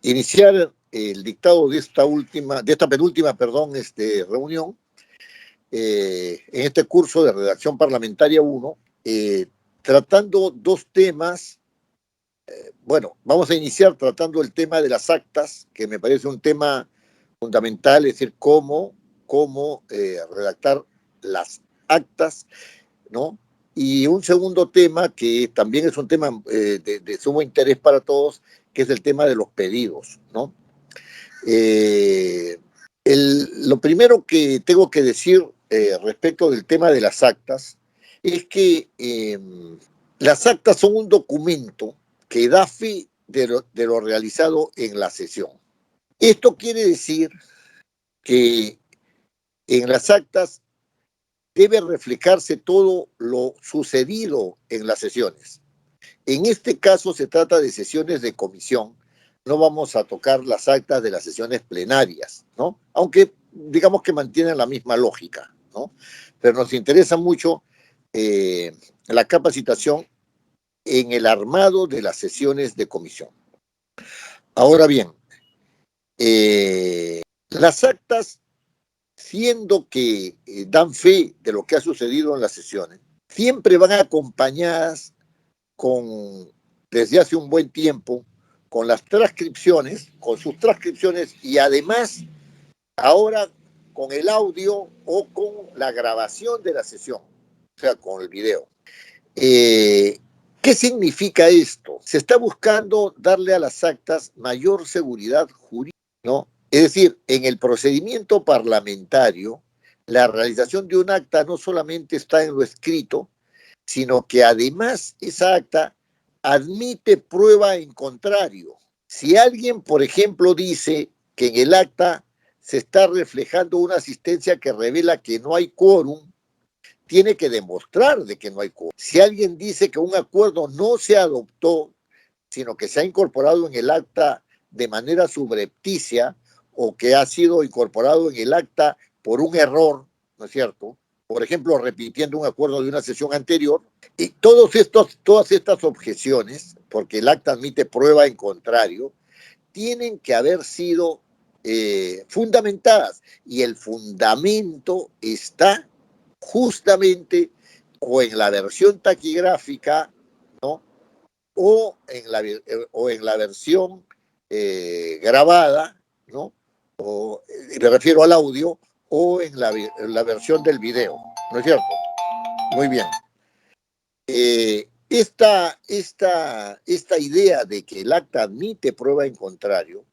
iniciar el dictado de esta penúltima, reunión, en este curso de redacción parlamentaria 1, tratando dos temas. Bueno, vamos a iniciar tratando el tema de las actas, que me parece un tema fundamental, es decir, cómo redactar las actas, ¿no? Y un segundo tema que también es un tema de sumo interés para todos, que es el tema de los pedidos, ¿no? Lo primero que tengo que decir respecto del tema de las actas es que las actas son un documento que da fe de lo realizado en la sesión. Esto quiere decir que en las actas debe reflejarse todo lo sucedido en las sesiones. En este caso se trata de sesiones de comisión. No vamos a tocar las actas de las sesiones plenarias, ¿no? Aunque digamos que mantienen la misma lógica, ¿no? Pero nos interesa mucho la capacitación en el armado de las sesiones de comisión. Ahora bien, las actas, siendo que dan fe de lo que ha sucedido en las sesiones, siempre van acompañadas desde hace un buen tiempo, con sus transcripciones y además ahora con el audio o con la grabación de la sesión, o sea, con el video. ¿Qué significa esto? Se está buscando darle a las actas mayor seguridad jurídica, ¿no? Es decir, en el procedimiento parlamentario, la realización de un acta no solamente está en lo escrito, sino que además esa acta admite prueba en contrario. Si alguien, por ejemplo, dice que en el acta se está reflejando una asistencia que revela que no hay quórum, tiene que demostrar de que no hay quórum. Si alguien dice que un acuerdo no se adoptó, sino que se ha incorporado en el acta de manera subrepticia o que ha sido incorporado en el acta por un error, ¿no es cierto? Por ejemplo, repitiendo un acuerdo de una sesión anterior, y todas estas objeciones, porque el acta admite prueba en contrario, tienen que haber sido fundamentadas, y el fundamento está justamente o en la versión taquigráfica, ¿no? o en la versión grabada, ¿no? Me refiero al audio, o en la versión del video, ¿no es cierto? Muy bien. Esta idea de que el acta admite prueba en contrario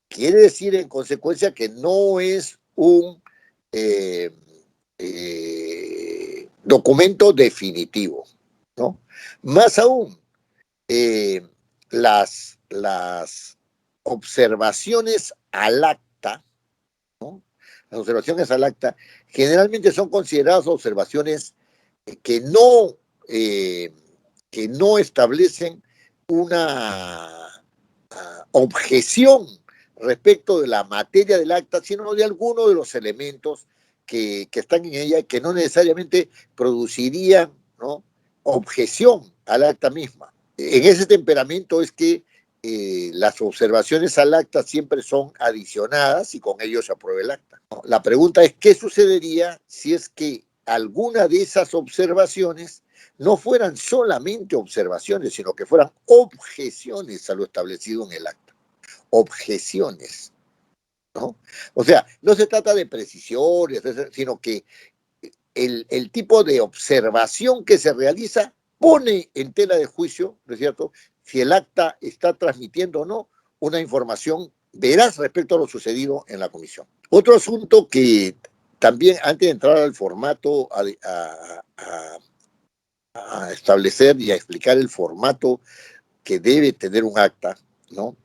quiere decir en consecuencia que no es un documento definitivo, ¿no? Más aún, las observaciones al acta, ¿no? Las observaciones al acta generalmente son consideradas observaciones que no, que no establecen una objeción respecto de la materia del acta, sino de alguno de los elementos que están en ella y que no necesariamente producirían, ¿no?, objeción al acta misma. En ese temperamento es que las observaciones al acta siempre son adicionadas y con ello se aprueba el acta. La pregunta es, ¿qué sucedería si es que alguna de esas observaciones no fueran solamente observaciones, sino que fueran objeciones a lo establecido en el acta? Objeciones, ¿no? O sea, no se trata de precisiones, sino que el tipo de observación que se realiza pone en tela de juicio, ¿no es cierto?, si el acta está transmitiendo o no una información veraz respecto a lo sucedido en la comisión. Otro asunto que también, antes de entrar al formato, a establecer y a explicar el formato que debe tener un acta, ¿no?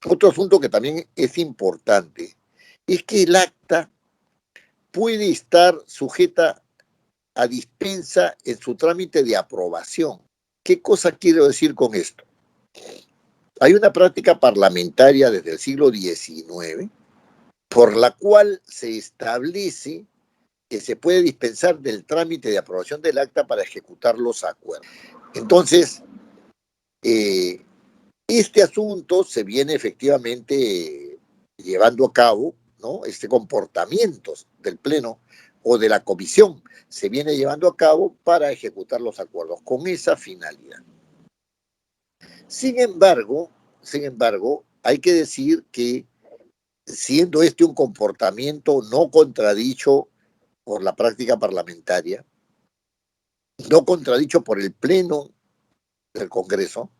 Otro asunto que también es importante es que el acta puede estar sujeta a dispensa en su trámite de aprobación. ¿Qué cosa quiero decir con esto? Hay una práctica parlamentaria desde el siglo XIX por la cual se establece que se puede dispensar del trámite de aprobación del acta para ejecutar los acuerdos. Entonces, Este asunto se viene efectivamente llevando a cabo, ¿no? Este comportamiento del Pleno o de la Comisión se viene llevando a cabo para ejecutar los acuerdos con esa finalidad. Sin embargo, hay que decir que siendo este un comportamiento no contradicho por la práctica parlamentaria, no contradicho por el Pleno del Congreso,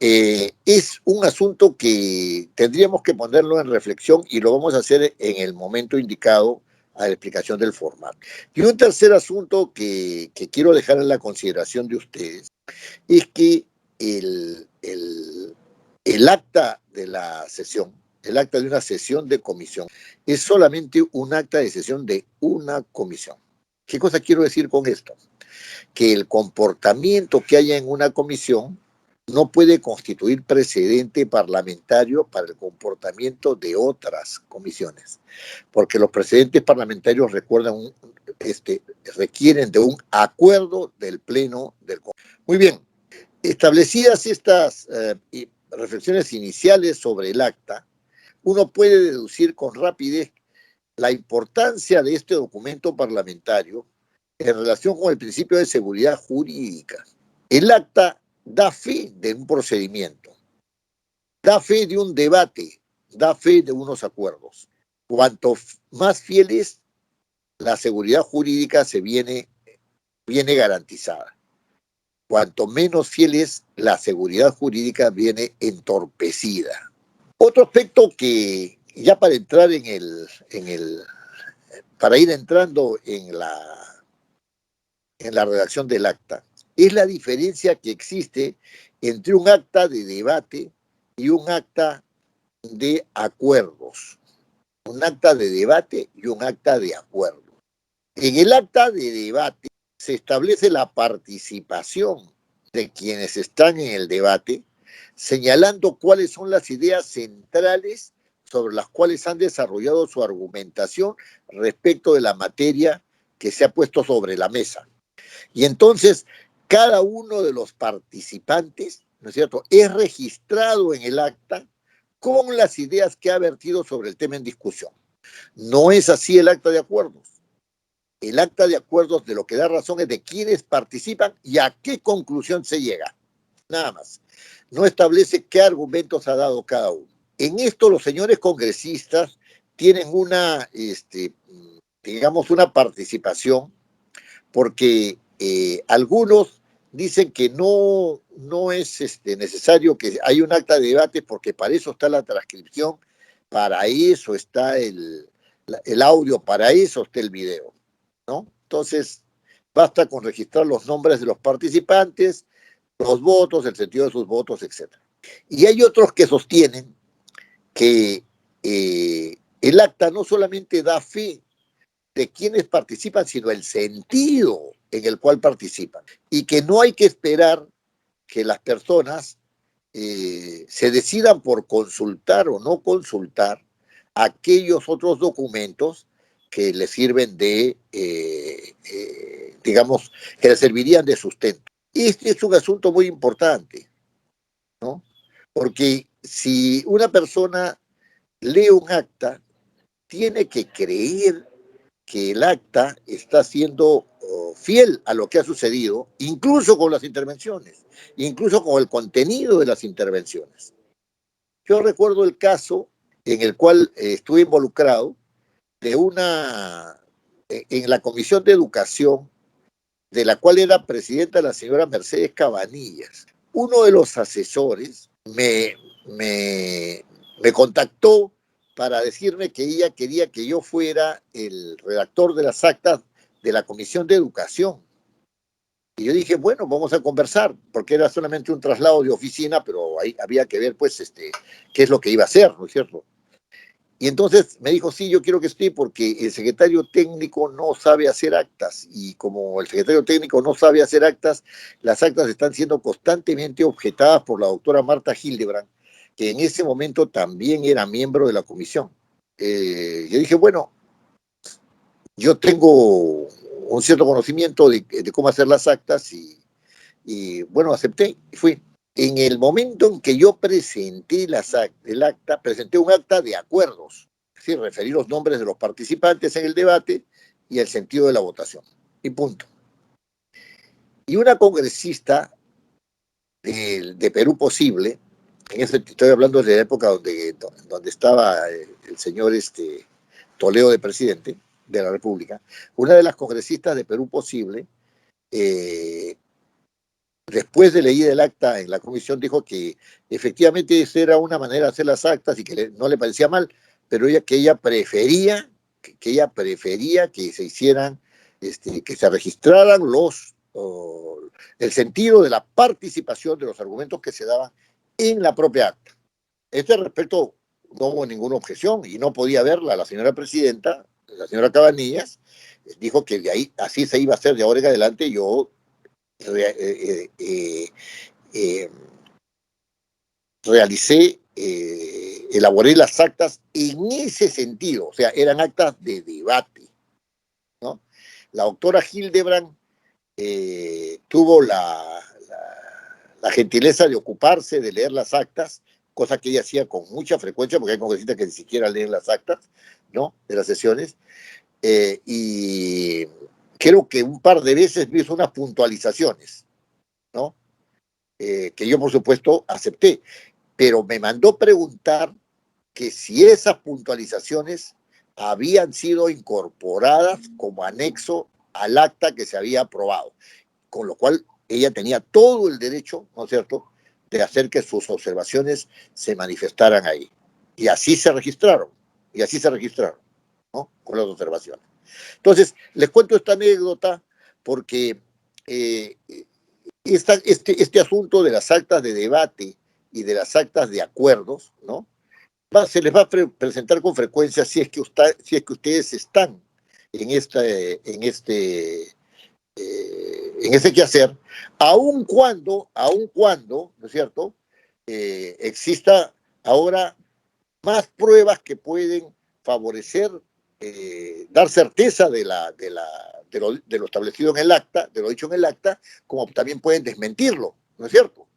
es un asunto que tendríamos que ponerlo en reflexión y lo vamos a hacer en el momento indicado a la explicación del formato. Y un tercer asunto que quiero dejar en la consideración de ustedes es que el acta de la sesión, el acta de una sesión de comisión, es solamente un acta de sesión de una comisión. ¿Qué cosa quiero decir con esto? Que el comportamiento que haya en una comisión no puede constituir precedente parlamentario para el comportamiento de otras comisiones, porque los precedentes parlamentarios requieren de un acuerdo del Pleno del Congreso. Muy bien, establecidas estas reflexiones iniciales sobre el acta, uno puede deducir con rapidez la importancia de este documento parlamentario en relación con el principio de seguridad jurídica. El acta da fe de un procedimiento, da fe de un debate, da fe de unos acuerdos. Cuanto más fiel es, la seguridad jurídica viene garantizada. Cuanto menos fiel es, la seguridad jurídica viene entorpecida. Otro aspecto que ya para entrar para ir entrando en la redacción del acta, es la diferencia que existe entre un acta de debate y un acta de acuerdos. Un acta de debate y un acta de acuerdo. En el acta de debate se establece la participación de quienes están en el debate, señalando cuáles son las ideas centrales sobre las cuales han desarrollado su argumentación respecto de la materia que se ha puesto sobre la mesa. Y entonces, cada uno de los participantes, ¿no es cierto?, es registrado en el acta con las ideas que ha vertido sobre el tema en discusión. No es así el acta de acuerdos. El acta de acuerdos de lo que da razón es de quiénes participan y a qué conclusión se llega. Nada más. No establece qué argumentos ha dado cada uno. En esto los señores congresistas tienen digamos, una participación porque algunos dicen que no es necesario que haya un acta de debate porque para eso está la transcripción, para eso está el audio, para eso está el video, ¿no? Entonces, basta con registrar los nombres de los participantes, los votos, el sentido de sus votos, etc. Y hay otros que sostienen que el acta no solamente da fe de quienes participan, sino el sentido en el cual participan. Y que no hay que esperar que las personas se decidan por consultar o no consultar aquellos otros documentos que les sirven digamos, que les servirían de sustento. Este es un asunto muy importante, ¿no? Porque si una persona lee un acta, tiene que creer que el acta está siendo fiel a lo que ha sucedido, incluso con las intervenciones, incluso con el contenido de las intervenciones. Yo recuerdo el caso en el cual estuve involucrado en la Comisión de Educación, de la cual era presidenta la señora Mercedes Cabanillas. Uno de los asesores me contactó para decirme que ella quería que yo fuera el redactor de las actas de la Comisión de Educación. Y yo dije, bueno, vamos a conversar, porque era solamente un traslado de oficina, pero ahí había que ver, pues, qué es lo que iba a hacer, ¿no es cierto? Y entonces me dijo, sí, yo quiero que esté porque el secretario técnico no sabe hacer actas. Y como el secretario técnico no sabe hacer actas, las actas están siendo constantemente objetadas por la doctora Marta Hildebrand, que en ese momento también era miembro de la comisión. Yo dije, bueno, yo tengo un cierto conocimiento de cómo hacer las actas y bueno, acepté y fui. En el momento en que yo presenté el acta, presenté un acta de acuerdos, es decir, referí los nombres de los participantes en el debate y el sentido de la votación. Y punto. Y una congresista de Perú Posible, estoy hablando de la época donde estaba el señor Toledo de presidente de la República, una de las congresistas de Perú Posible, después de leer el acta en la comisión, dijo que efectivamente esa era una manera de hacer las actas y que no le parecía mal, pero que ella prefería que se hicieran, que se registraran el sentido de la participación de los argumentos que se daban en la propia acta. Este respecto no hubo ninguna objeción y no podía verla la señora presidenta, la señora Cabanillas, dijo que de ahí así se iba a hacer de ahora en adelante. Yo elaboré las actas en ese sentido, o sea, eran actas de debate, ¿no? La doctora Hildebrand tuvo la gentileza de ocuparse de leer las actas, cosa que ella hacía con mucha frecuencia, porque hay congresistas que ni siquiera leen las actas, ¿no?, de las sesiones, y creo que un par de veces hizo unas puntualizaciones, ¿no?, que yo, por supuesto, acepté, pero me mandó preguntar que si esas puntualizaciones habían sido incorporadas como anexo al acta que se había aprobado, con lo cual ella tenía todo el derecho, ¿no es cierto?, de hacer que sus observaciones se manifestaran ahí. Y así se registraron, ¿no?, con las observaciones. Entonces, les cuento esta anécdota porque este asunto de las actas de debate y de las actas de acuerdos, ¿no?, se les va a presentar con frecuencia si es que ustedes están en ese quehacer, aun cuando, ¿no es cierto?, exista ahora más pruebas que pueden favorecer, dar certeza de lo establecido en el acta, de lo dicho en el acta, como también pueden desmentirlo, ¿no es cierto?,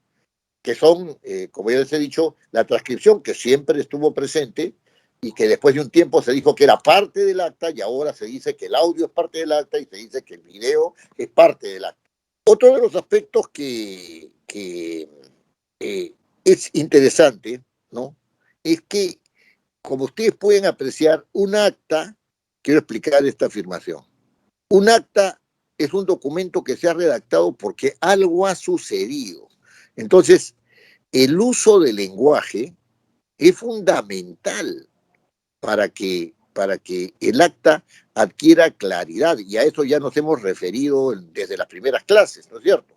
que son, como ya les he dicho, la transcripción que siempre estuvo presente y que después de un tiempo se dijo que era parte del acta y ahora se dice que el audio es parte del acta y se dice que el video es parte del acta. Otro de los aspectos que es interesante, ¿no?, es que, como ustedes pueden apreciar, un acta, quiero explicar esta afirmación, un acta es un documento que se ha redactado porque algo ha sucedido. Entonces, el uso del lenguaje es fundamental para que el acta adquiera claridad, y a eso ya nos hemos referido desde las primeras clases, ¿no es cierto?,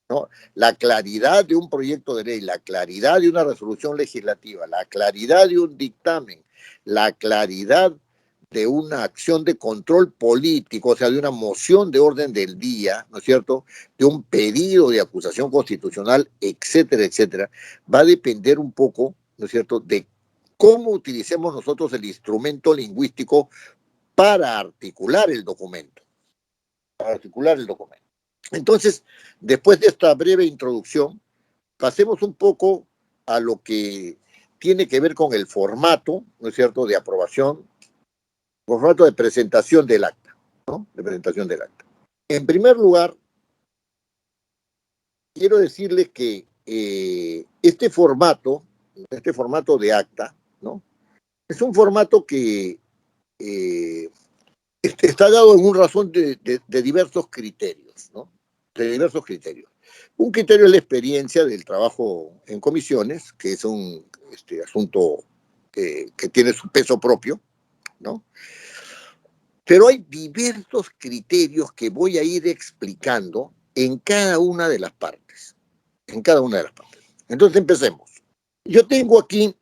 ¿no? La claridad de un proyecto de ley, la claridad de una resolución legislativa, la claridad de un dictamen, la claridad de una acción de control político, o sea, de una moción de orden del día, ¿no es cierto?, de un pedido de acusación constitucional, etcétera, etcétera, va a depender un poco, ¿no es cierto?, de cómo utilicemos nosotros el instrumento lingüístico para articular el documento, Entonces, después de esta breve introducción, pasemos un poco a lo que tiene que ver con el formato, ¿no es cierto?, de aprobación, formato de presentación del acta, ¿no?, de presentación del acta. En primer lugar, quiero decirles que este formato de acta, ¿no?, es un formato que está dado en un razón de diversos criterios, ¿no?, de diversos criterios. Un criterio es la experiencia del trabajo en comisiones, que es un asunto que tiene su peso propio, ¿no? Pero hay diversos criterios que voy a ir explicando en cada una de las partes. En cada una de las partes. Entonces empecemos. Yo tengo aquí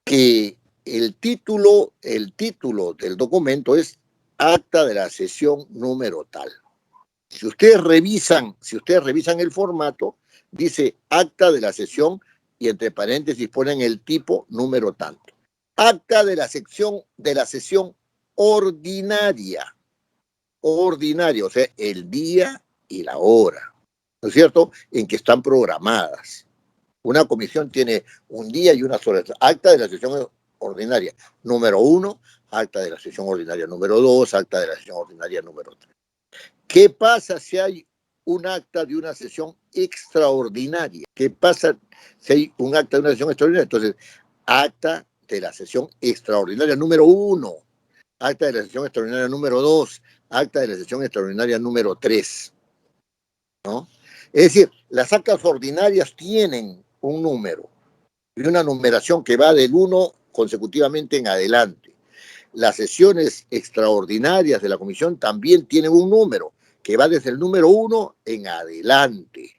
que el título del documento es Acta de la sesión número tal. Si ustedes revisan el formato, dice Acta de la sesión y entre paréntesis ponen el tipo número tanto. Acta de la sesión ordinaria, o sea, el día y la hora, ¿no es cierto?, en que están programadas. Una comisión tiene un día y una sola. Acta de la sesión ordinaria número 1, acta de la sesión ordinaria número 2, acta de la sesión ordinaria número 3. ¿Qué pasa si hay un acta de una sesión extraordinaria? ¿Qué pasa si hay un acta de una sesión extraordinaria? Entonces, acta de la sesión extraordinaria número 1, acta de la sesión extraordinaria número 2, acta de la sesión extraordinaria número 3, ¿no? Es decir, las actas ordinarias tienen un número y una numeración que va del 1 consecutivamente en adelante. Las sesiones extraordinarias de la comisión también tienen un número que va desde el número 1 en adelante.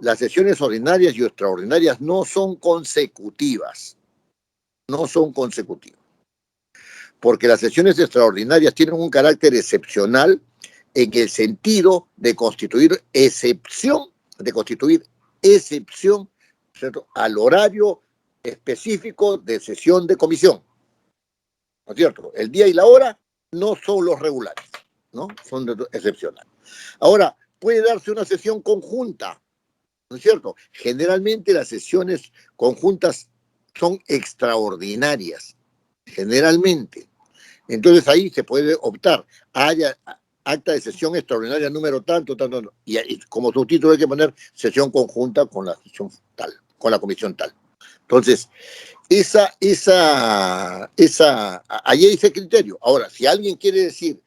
Las sesiones ordinarias y extraordinarias no son consecutivas, no son consecutivas, porque las sesiones extraordinarias tienen un carácter excepcional en el sentido de constituir excepción, ¿cierto?, al horario específico de sesión de comisión, ¿no es cierto? El día y la hora no son los regulares, ¿no? Son excepcionales. Ahora, puede darse una sesión conjunta, ¿no es cierto? Generalmente las sesiones conjuntas son extraordinarias, generalmente. Entonces ahí se puede optar. Haya acta de sesión extraordinaria número tanto, tanto, y como subtítulo hay que poner sesión conjunta con la sesión tal, con la comisión tal. Entonces, ahí hay ese criterio. Ahora, si alguien quiere decir,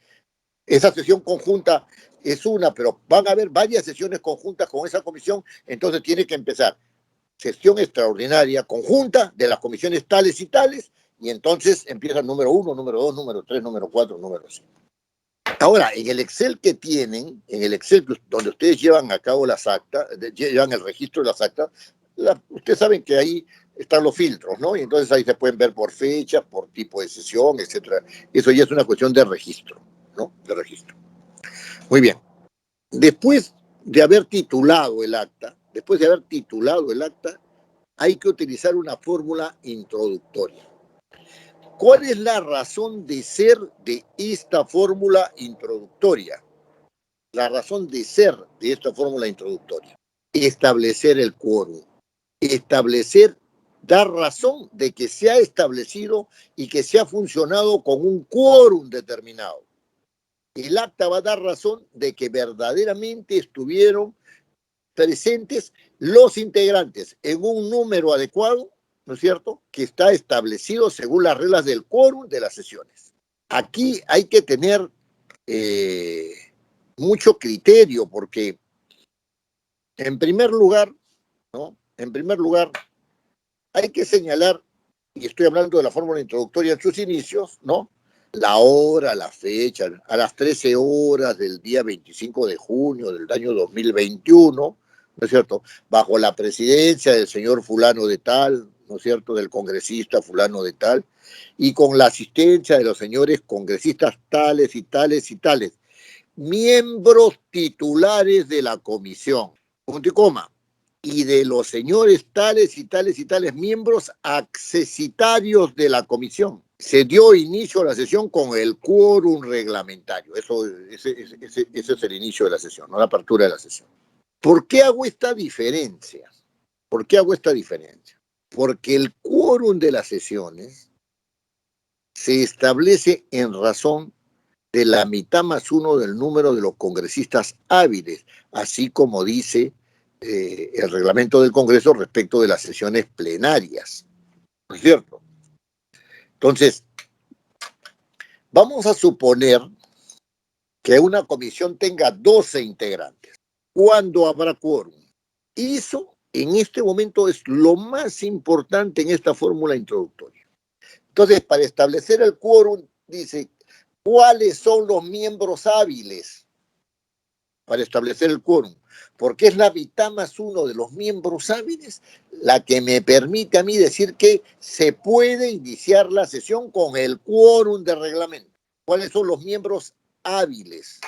esa sesión conjunta es una, pero van a haber varias sesiones conjuntas con esa comisión, entonces tiene que empezar sesión extraordinaria conjunta de las comisiones tales y tales, y entonces empieza el número 1, número 2, número 3, número 4, número 5. Ahora, en el Excel que tienen, en el Excel donde ustedes llevan a cabo las actas, llevan el registro de las actas, ustedes saben que ahí están los filtros, ¿no? Y entonces ahí se pueden ver por fecha, por tipo de sesión, etcétera. Eso ya es una cuestión de registro, ¿no? De registro. Muy bien. Después de haber titulado el acta, hay que utilizar una fórmula introductoria. ¿Cuál es la razón de ser de esta fórmula introductoria? La razón de ser de esta fórmula introductoria: establecer el quórum, dar razón de que se ha establecido y que se ha funcionado con un quórum determinado. El acta va a dar razón de que verdaderamente estuvieron presentes los integrantes en un número adecuado, ¿no es cierto?, que está establecido según las reglas del quórum de las sesiones. Aquí hay que tener mucho criterio, porque en primer lugar, ¿no? En primer lugar, hay que señalar, y estoy hablando de la fórmula introductoria en sus inicios, ¿no?, la hora, la fecha, a las 13 horas del día 25 de junio del año 2021, ¿no es cierto?, bajo la presidencia del señor fulano de tal, ¿no es cierto?, del congresista fulano de tal, y con la asistencia de los señores congresistas tales y tales y tales, miembros titulares de la comisión, punto y coma, y de los señores tales y tales y tales miembros accesitarios de la comisión. Se dio inicio a la sesión con el quórum reglamentario. Ese es el inicio de la sesión, no la apertura de la sesión. ¿Por qué hago esta diferencia? Porque el quórum de las sesiones se establece en razón de la mitad más uno del número de los congresistas hábiles, así como dice el reglamento del Congreso respecto de las sesiones plenarias, ¿no es cierto? Entonces, vamos a suponer que una comisión tenga 12 integrantes. ¿Cuándo habrá quórum? Eso, en este momento, es lo más importante en esta fórmula introductoria. Entonces, para establecer el quórum, dice, ¿cuáles son los miembros hábiles para establecer el quórum? Porque es la mitad más uno de los miembros hábiles la que me permite a mí decir que se puede iniciar la sesión con el quórum de reglamento. ¿Cuáles son los miembros hábiles?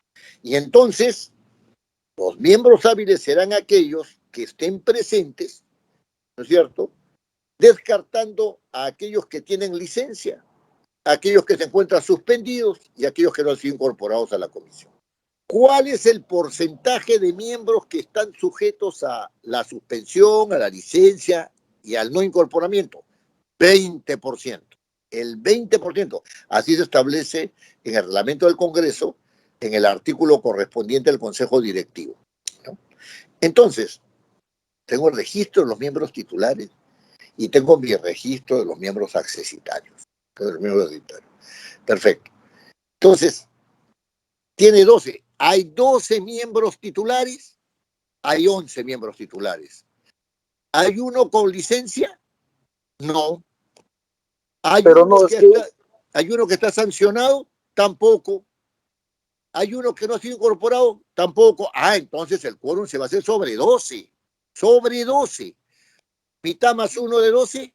Y entonces, los miembros hábiles serán aquellos que estén presentes, ¿no es cierto?, descartando a aquellos que tienen licencia, a aquellos que se encuentran suspendidos y a aquellos que no han sido incorporados a la comisión. ¿Cuál es el porcentaje de miembros que están sujetos a la suspensión, a la licencia y al no incorporamiento? 20%. El 20%. Así se establece en el reglamento del Congreso, en el artículo correspondiente del Consejo Directivo, ¿no? Entonces, tengo el registro de los miembros titulares y tengo mi registro de los miembros accesitarios. Perfecto. Entonces, tiene 12. Hay 12 miembros titulares, hay 11 miembros titulares. ¿Hay uno con licencia? No. ¿Hay Pero uno no es que que está, hay uno que está sancionado? Tampoco. ¿Hay uno que no ha sido incorporado? Tampoco. Entonces el quórum se va a hacer sobre 12. Sobre 12. Mitad más uno de 12.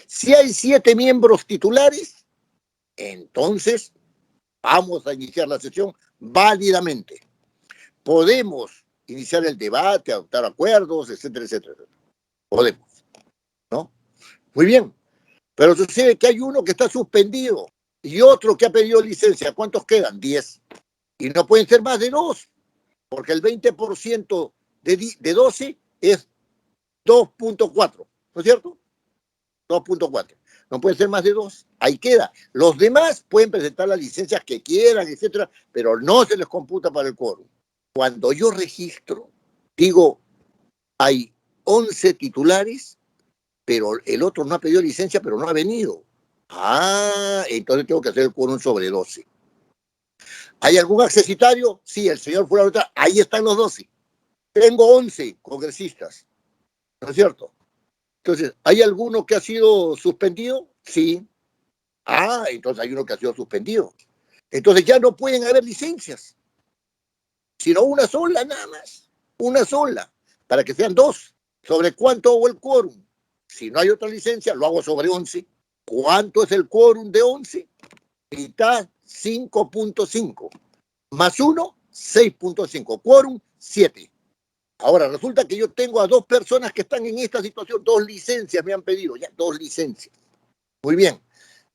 Si hay 7 miembros titulares, entonces vamos a iniciar la sesión válidamente. Podemos iniciar el debate, adoptar acuerdos, etcétera, etcétera. Podemos, ¿no? Muy bien. Pero sucede que hay uno que está suspendido y otro que ha pedido licencia. ¿Cuántos quedan? 10. Y no pueden ser más de 2, porque el 20% de 12 es 2.4, ¿no es cierto? 2.4. No puede ser más de 2. Ahí queda. Los demás pueden presentar las licencias que quieran, etcétera, pero no se les computa para el quórum. Cuando yo registro, digo, hay 11 titulares, pero el otro no ha pedido licencia, pero no ha venido. Entonces tengo que hacer el quórum sobre 12. ¿Hay algún accesitario? Sí, el señor fue ahorita. Ahí están los 12. Tengo 11 congresistas, ¿no es cierto? Entonces, ¿hay alguno que ha sido suspendido? Sí. Entonces hay uno que ha sido suspendido. Entonces ya no pueden haber licencias, sino una sola nada más. Una sola, para que sean 2. ¿Sobre cuánto hago el quórum? Si no hay otra licencia, lo hago sobre 11. ¿Cuánto es el quórum de 11? Mitad 5.5. Más 1, 6.5. Quórum 7. Ahora, resulta que yo tengo a 2 personas que están en esta situación. 2 licencias me han pedido, ya, 2 licencias. Muy bien.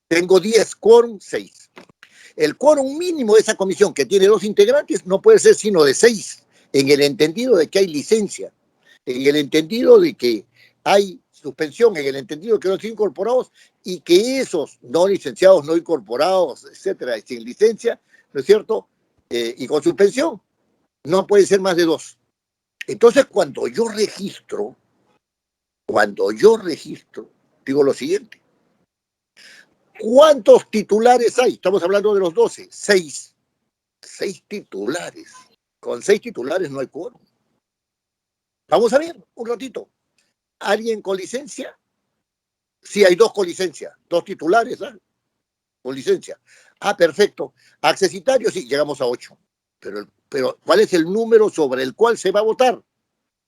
Tengo 10, quórum 6. El quórum mínimo de esa comisión, que tiene 2 integrantes, no puede ser sino de 6, en el entendido de que hay licencia, en el entendido de que hay suspensión, en el entendido de que no están incorporados y que esos no licenciados, no incorporados, etcétera, sin licencia, ¿no es cierto? Y con suspensión, no puede ser más de 2. Entonces, cuando yo registro, digo lo siguiente: ¿cuántos titulares hay? Estamos hablando de los 12. 6. 6 titulares. Con 6 titulares no hay quórum. Vamos a ver un ratito. ¿Alguien con licencia? Sí, hay 2 con licencia. 2 titulares, con licencia. Perfecto. Accesitarios, sí, llegamos a 8. Pero, ¿cuál es el número sobre el cual se va a votar?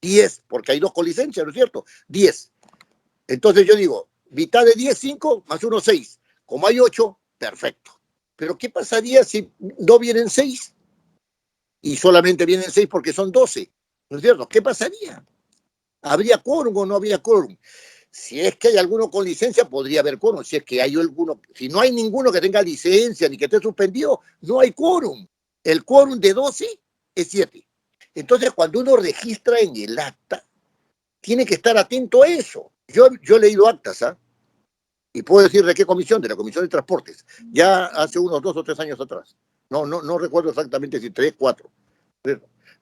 10, porque hay 2 con licencia, ¿no es cierto? 10. Entonces yo digo, mitad de 10, 5, más 1, 6. Como hay 8, perfecto. Pero ¿qué pasaría si no vienen 6? Y solamente vienen 6 porque son 12. ¿No es cierto? ¿Qué pasaría? ¿Habría quórum o no habría quórum? Si es que hay alguno con licencia, podría haber quórum. Si es que hay alguno, si no hay ninguno que tenga licencia ni que esté suspendido, no hay quórum. El quórum de 12 es 7. Entonces, cuando uno registra en el acta, tiene que estar atento a eso. Yo he leído actas, y puedo decir de qué comisión, de la Comisión de Transportes, ya hace unos 2 o 3 años atrás. No recuerdo exactamente si 3, 4,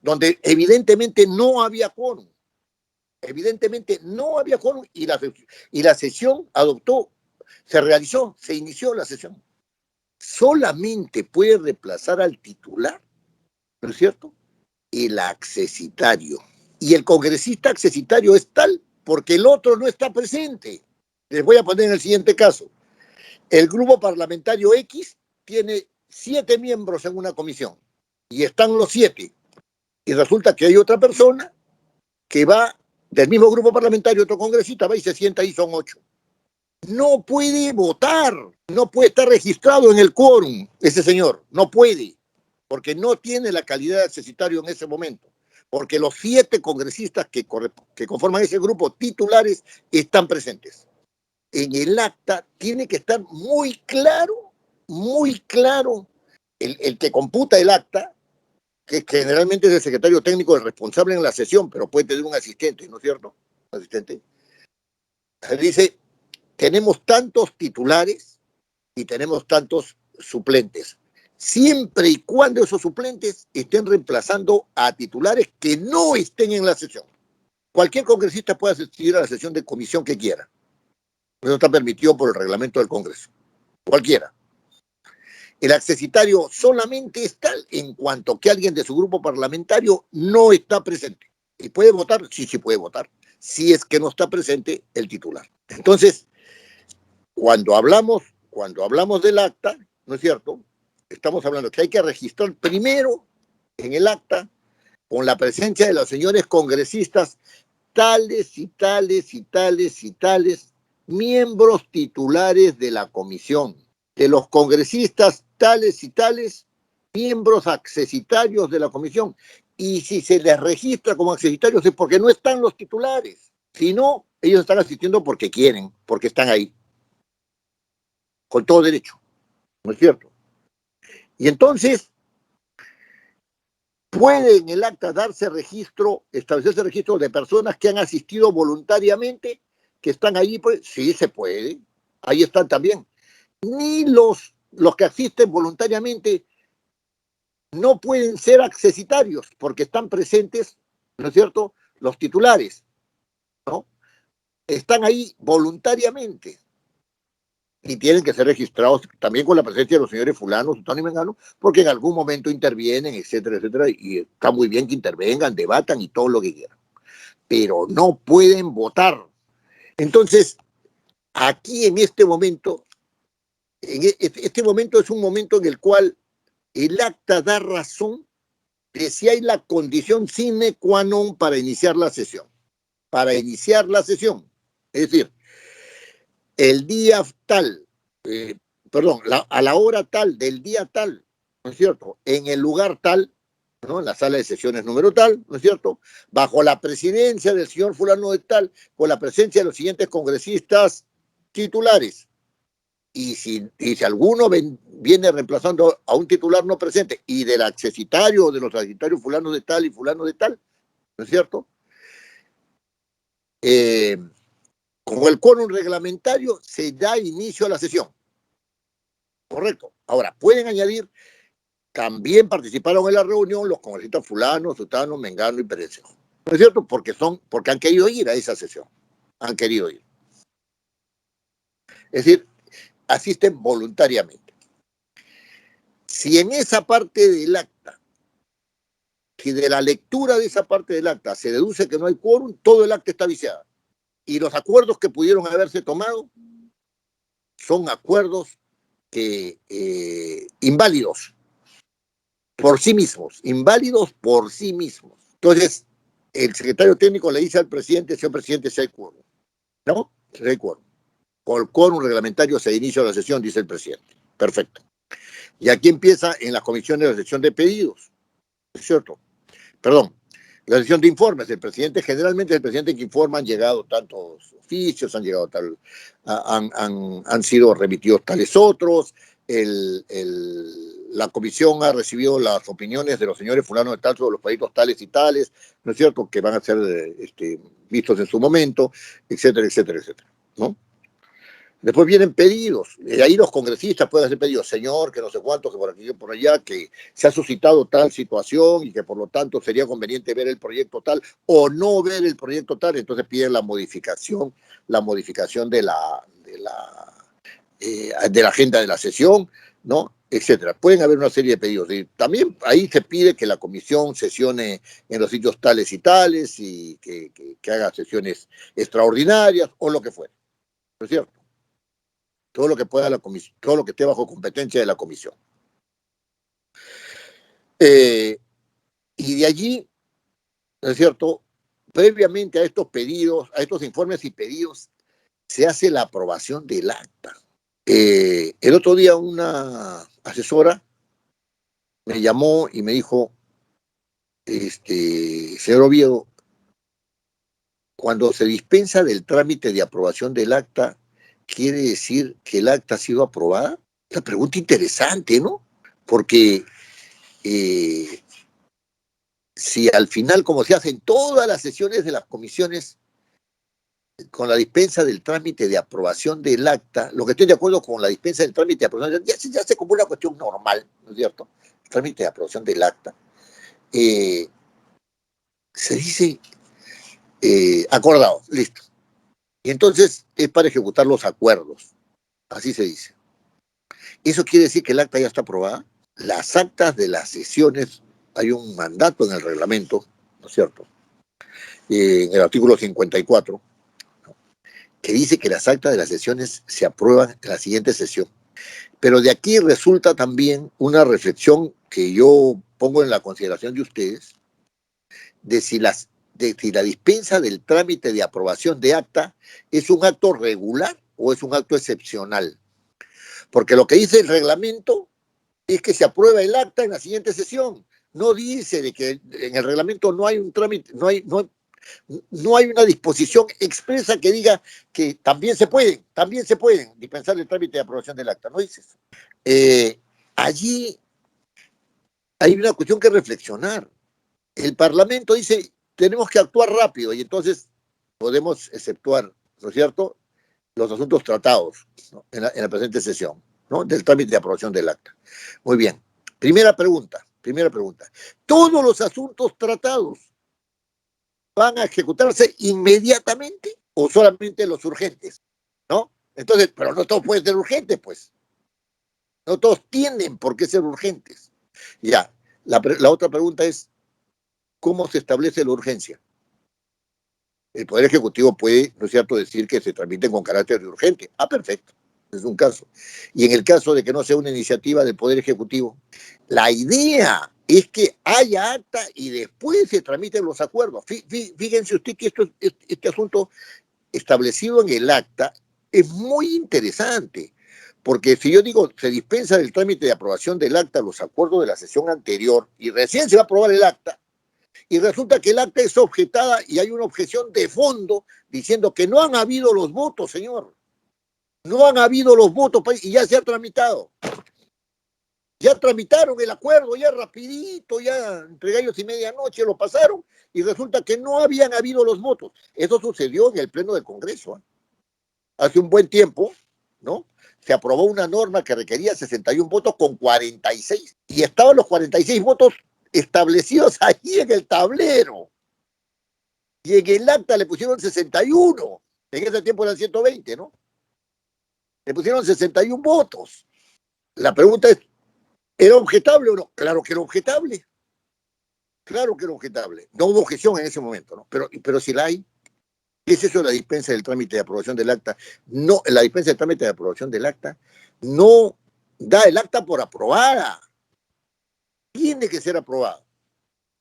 donde evidentemente no había quórum. Evidentemente no había quórum y la sesión se inició la sesión. Solamente puede reemplazar al titular, ¿no es cierto?, el accesitario. Y el congresista accesitario es tal porque el otro no está presente. Les voy a poner en el siguiente caso. El grupo parlamentario X tiene 7 miembros en una comisión y están los 7. Y resulta que hay otra persona que va del mismo grupo parlamentario, otro congresista, va y se sienta y son 8. No puede votar, no puede estar registrado en el quórum ese señor, no puede, porque no tiene la calidad de accesitario en ese momento, porque los 7 congresistas que conforman ese grupo titulares están presentes. En el acta tiene que estar muy claro, el que computa el acta, que generalmente es el secretario técnico el responsable en la sesión, pero puede tener un asistente, ¿no es cierto? Un asistente. Él dice, tenemos tantos titulares y tenemos tantos suplentes, siempre y cuando esos suplentes estén reemplazando a titulares que no estén en la sesión. Cualquier congresista puede asistir a la sesión de comisión que quiera. Eso está permitido por el reglamento del Congreso. Cualquiera. El accesitario solamente es tal en cuanto que alguien de su grupo parlamentario no está presente. ¿Y puede votar? Sí, sí puede votar. Si es que no está presente el titular. Entonces, cuando hablamos del acta, ¿no es cierto? Estamos hablando que hay que registrar primero en el acta, con la presencia de los señores congresistas, tales y tales y tales y tales miembros titulares de la comisión, de los congresistas tales y tales miembros accesitarios de la comisión. Y si se les registra como accesitarios es porque no están los titulares. Si no, ellos están asistiendo porque quieren, porque están ahí, con todo derecho, ¿no es cierto? Y entonces puede en el acta darse registro, establecerse registro de personas que han asistido voluntariamente, que están ahí, pues sí se puede, ahí están también. Ni los que asisten voluntariamente no pueden ser accesitarios porque están presentes, ¿no es cierto?, los titulares, ¿no? Están ahí voluntariamente y tienen que ser registrados también con la presencia de los señores fulano, sutano y mengano, porque en algún momento intervienen, etcétera, etcétera, y está muy bien que intervengan, debatan y todo lo que quieran, pero no pueden votar. Entonces, aquí en este momento, este momento es un momento en el cual el acta da razón de si hay la condición sine qua non para iniciar la sesión. Para iniciar la sesión. Es decir, el día tal, a la hora tal, del día tal, ¿no es cierto? En el lugar tal, ¿no? En la sala de sesiones número tal, ¿no es cierto? Bajo la presidencia del señor fulano de tal, con la presencia de los siguientes congresistas titulares. Y si alguno viene reemplazando a un titular no presente y del accesitario o de los accesitarios fulano de tal y fulano de tal, ¿no es cierto? Con el quórum reglamentario se da inicio a la sesión. Correcto. Ahora, pueden añadir, también participaron en la reunión los congresistas fulano, sutano, mengano y perencejo. ¿No es cierto? Porque han querido ir a esa sesión. Han querido ir. Es decir, asisten voluntariamente. Si en esa parte del acta, si de la lectura de esa parte del acta se deduce que no hay quórum, todo el acta está viciado. Y los acuerdos que pudieron haberse tomado son acuerdos inválidos por sí mismos, inválidos por sí mismos. Entonces, el secretario técnico le dice al presidente, señor presidente, si hay quórum. ¿No? Si hay quórum. Con el quórum reglamentario se inicia la sesión, dice el presidente. Perfecto. Y aquí empieza en las comisiones la sesión de pedidos. ¿Es cierto? Perdón, la sesión de informes. El presidente, generalmente el presidente que informa, han llegado tantos oficios, han sido remitidos tales otros, la comisión ha recibido las opiniones de los señores fulano de tal sobre los proyectos tales y tales, ¿no es cierto?, que van a ser vistos en su momento, etcétera, etcétera, etcétera, ¿no? Después vienen pedidos, y ahí los congresistas pueden hacer pedidos, señor, que no sé cuánto, que por aquí, que por allá, que se ha suscitado tal situación y que por lo tanto sería conveniente ver el proyecto tal o no ver el proyecto tal, entonces piden la modificación de la agenda de la sesión, ¿no? Etcétera. Pueden haber una serie de pedidos. Y también ahí se pide que la comisión sesione en los sitios tales y tales y que haga sesiones extraordinarias o lo que fuera, ¿no es cierto? Todo lo que pueda la comisión, todo lo que esté bajo competencia de la comisión. Y de allí, ¿no es cierto?, previamente a estos pedidos, a estos informes y pedidos, se hace la aprobación del acta. El otro día una asesora me llamó y me dijo, señor Oviedo, cuando se dispensa del trámite de aprobación del acta, ¿quiere decir que el acta ha sido aprobada? Una pregunta interesante, ¿no? Porque si al final, como se hace en todas las sesiones de las comisiones, con la dispensa del trámite de aprobación del acta, lo que estoy de acuerdo con la dispensa del trámite de aprobación, ya se como una cuestión normal, ¿no es cierto? El trámite de aprobación del acta. Se dice acordado, listo. Y entonces es para ejecutar los acuerdos, así se dice. ¿Eso quiere decir que el acta ya está aprobada? Las actas de las sesiones, hay un mandato en el reglamento, ¿no es cierto? En el artículo 54, que dice que las actas de las sesiones se aprueban en la siguiente sesión. Pero de aquí resulta también una reflexión que yo pongo en la consideración de ustedes, de si la dispensa del trámite de aprobación de acta es un acto regular o es un acto excepcional. Porque lo que dice el reglamento es que se aprueba el acta en la siguiente sesión. No dice de que en el reglamento no hay un trámite, no hay una disposición expresa que diga que también se pueden dispensar el trámite de aprobación del acta. No dice eso. Allí hay una cuestión que reflexionar. El Parlamento dice, tenemos que actuar rápido y entonces podemos exceptuar, ¿no es cierto?, los asuntos tratados, ¿no?, en la presente sesión, ¿no?, del trámite de aprobación del acta. Muy bien. Primera pregunta. ¿Todos los asuntos tratados van a ejecutarse inmediatamente o solamente los urgentes? ¿No? Entonces, pero no todos pueden ser urgentes, pues. No todos tienen por qué ser urgentes. Ya. La otra pregunta es, ¿cómo se establece la urgencia? El Poder Ejecutivo puede, ¿no es cierto?, decir que se tramiten con carácter de urgente. Ah, perfecto. Es un caso. Y en el caso de que no sea una iniciativa del Poder Ejecutivo, la idea es que haya acta y después se tramiten los acuerdos. Fíjense usted que este asunto establecido en el acta es muy interesante, porque si yo digo se dispensa del trámite de aprobación del acta los acuerdos de la sesión anterior y recién se va a aprobar el acta, y resulta que el acta es objetada y hay una objeción de fondo diciendo que no han habido los votos, señor. No han habido los votos y ya se ha tramitado. Ya tramitaron el acuerdo, ya rapidito, ya entre gallos y medianoche lo pasaron y resulta que no habían habido los votos. Eso sucedió en el Pleno del Congreso. Hace un buen tiempo, ¿no? Se aprobó una norma que requería 61 votos con 46 y estaban los 46 votos establecidos allí en el tablero. Y en el acta le pusieron 61. En ese tiempo eran 120, ¿no? Le pusieron 61 votos. La pregunta es, ¿era objetable o no? Claro que era objetable. Claro que era objetable. No hubo objeción en ese momento, ¿no? Pero si la hay, ¿qué es eso de la dispensa del trámite de aprobación del acta? No, la dispensa del trámite de aprobación del acta no da el acta por aprobada. Tiene que ser aprobada.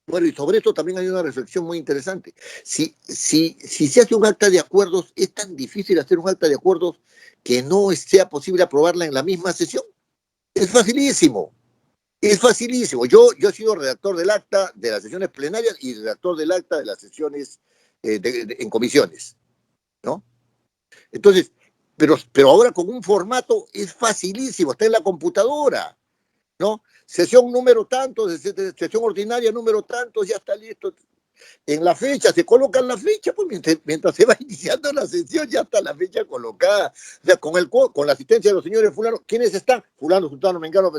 Bueno, y sobre esto también hay una reflexión muy interesante. Si se hace un acta de acuerdos, es tan difícil hacer un acta de acuerdos que no sea posible aprobarla en la misma sesión. Es facilísimo. Es facilísimo. Yo he sido redactor del acta de las sesiones plenarias y redactor del acta de las sesiones en comisiones, ¿no? Entonces, pero ahora con un formato es facilísimo, está en la computadora, ¿no? Sesión número tanto, sesión ordinaria número tanto, ya está listo. En la fecha, se colocan la fecha, pues mientras se va iniciando la sesión ya está la fecha colocada. O sea, con la asistencia de los señores fulanos, ¿quiénes están? Fulano, sultano, mengano, o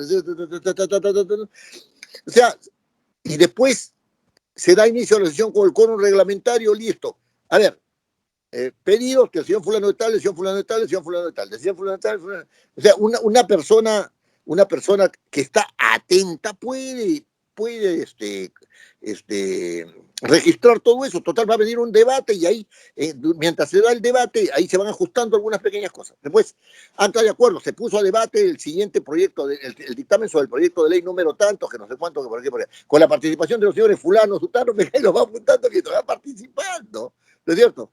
sea, y después se da inicio a la sesión con el quórum reglamentario, listo. A ver, pedidos que el señor fulano de tal, el señor fulano de tal, el señor fulano de tal, el señor fulano de tal, fulano. O sea, una persona que está atenta puede registrar todo eso. Total, va a venir un debate y ahí, mientras se da el debate, ahí se van ajustando algunas pequeñas cosas. Después, acta de acuerdo, se puso a debate el siguiente proyecto, el dictamen sobre el proyecto de ley número tanto, que no sé cuánto, que por aquí, con la participación de los señores fulano, sutano, y los va apuntando mientras va participando, ¿no es cierto?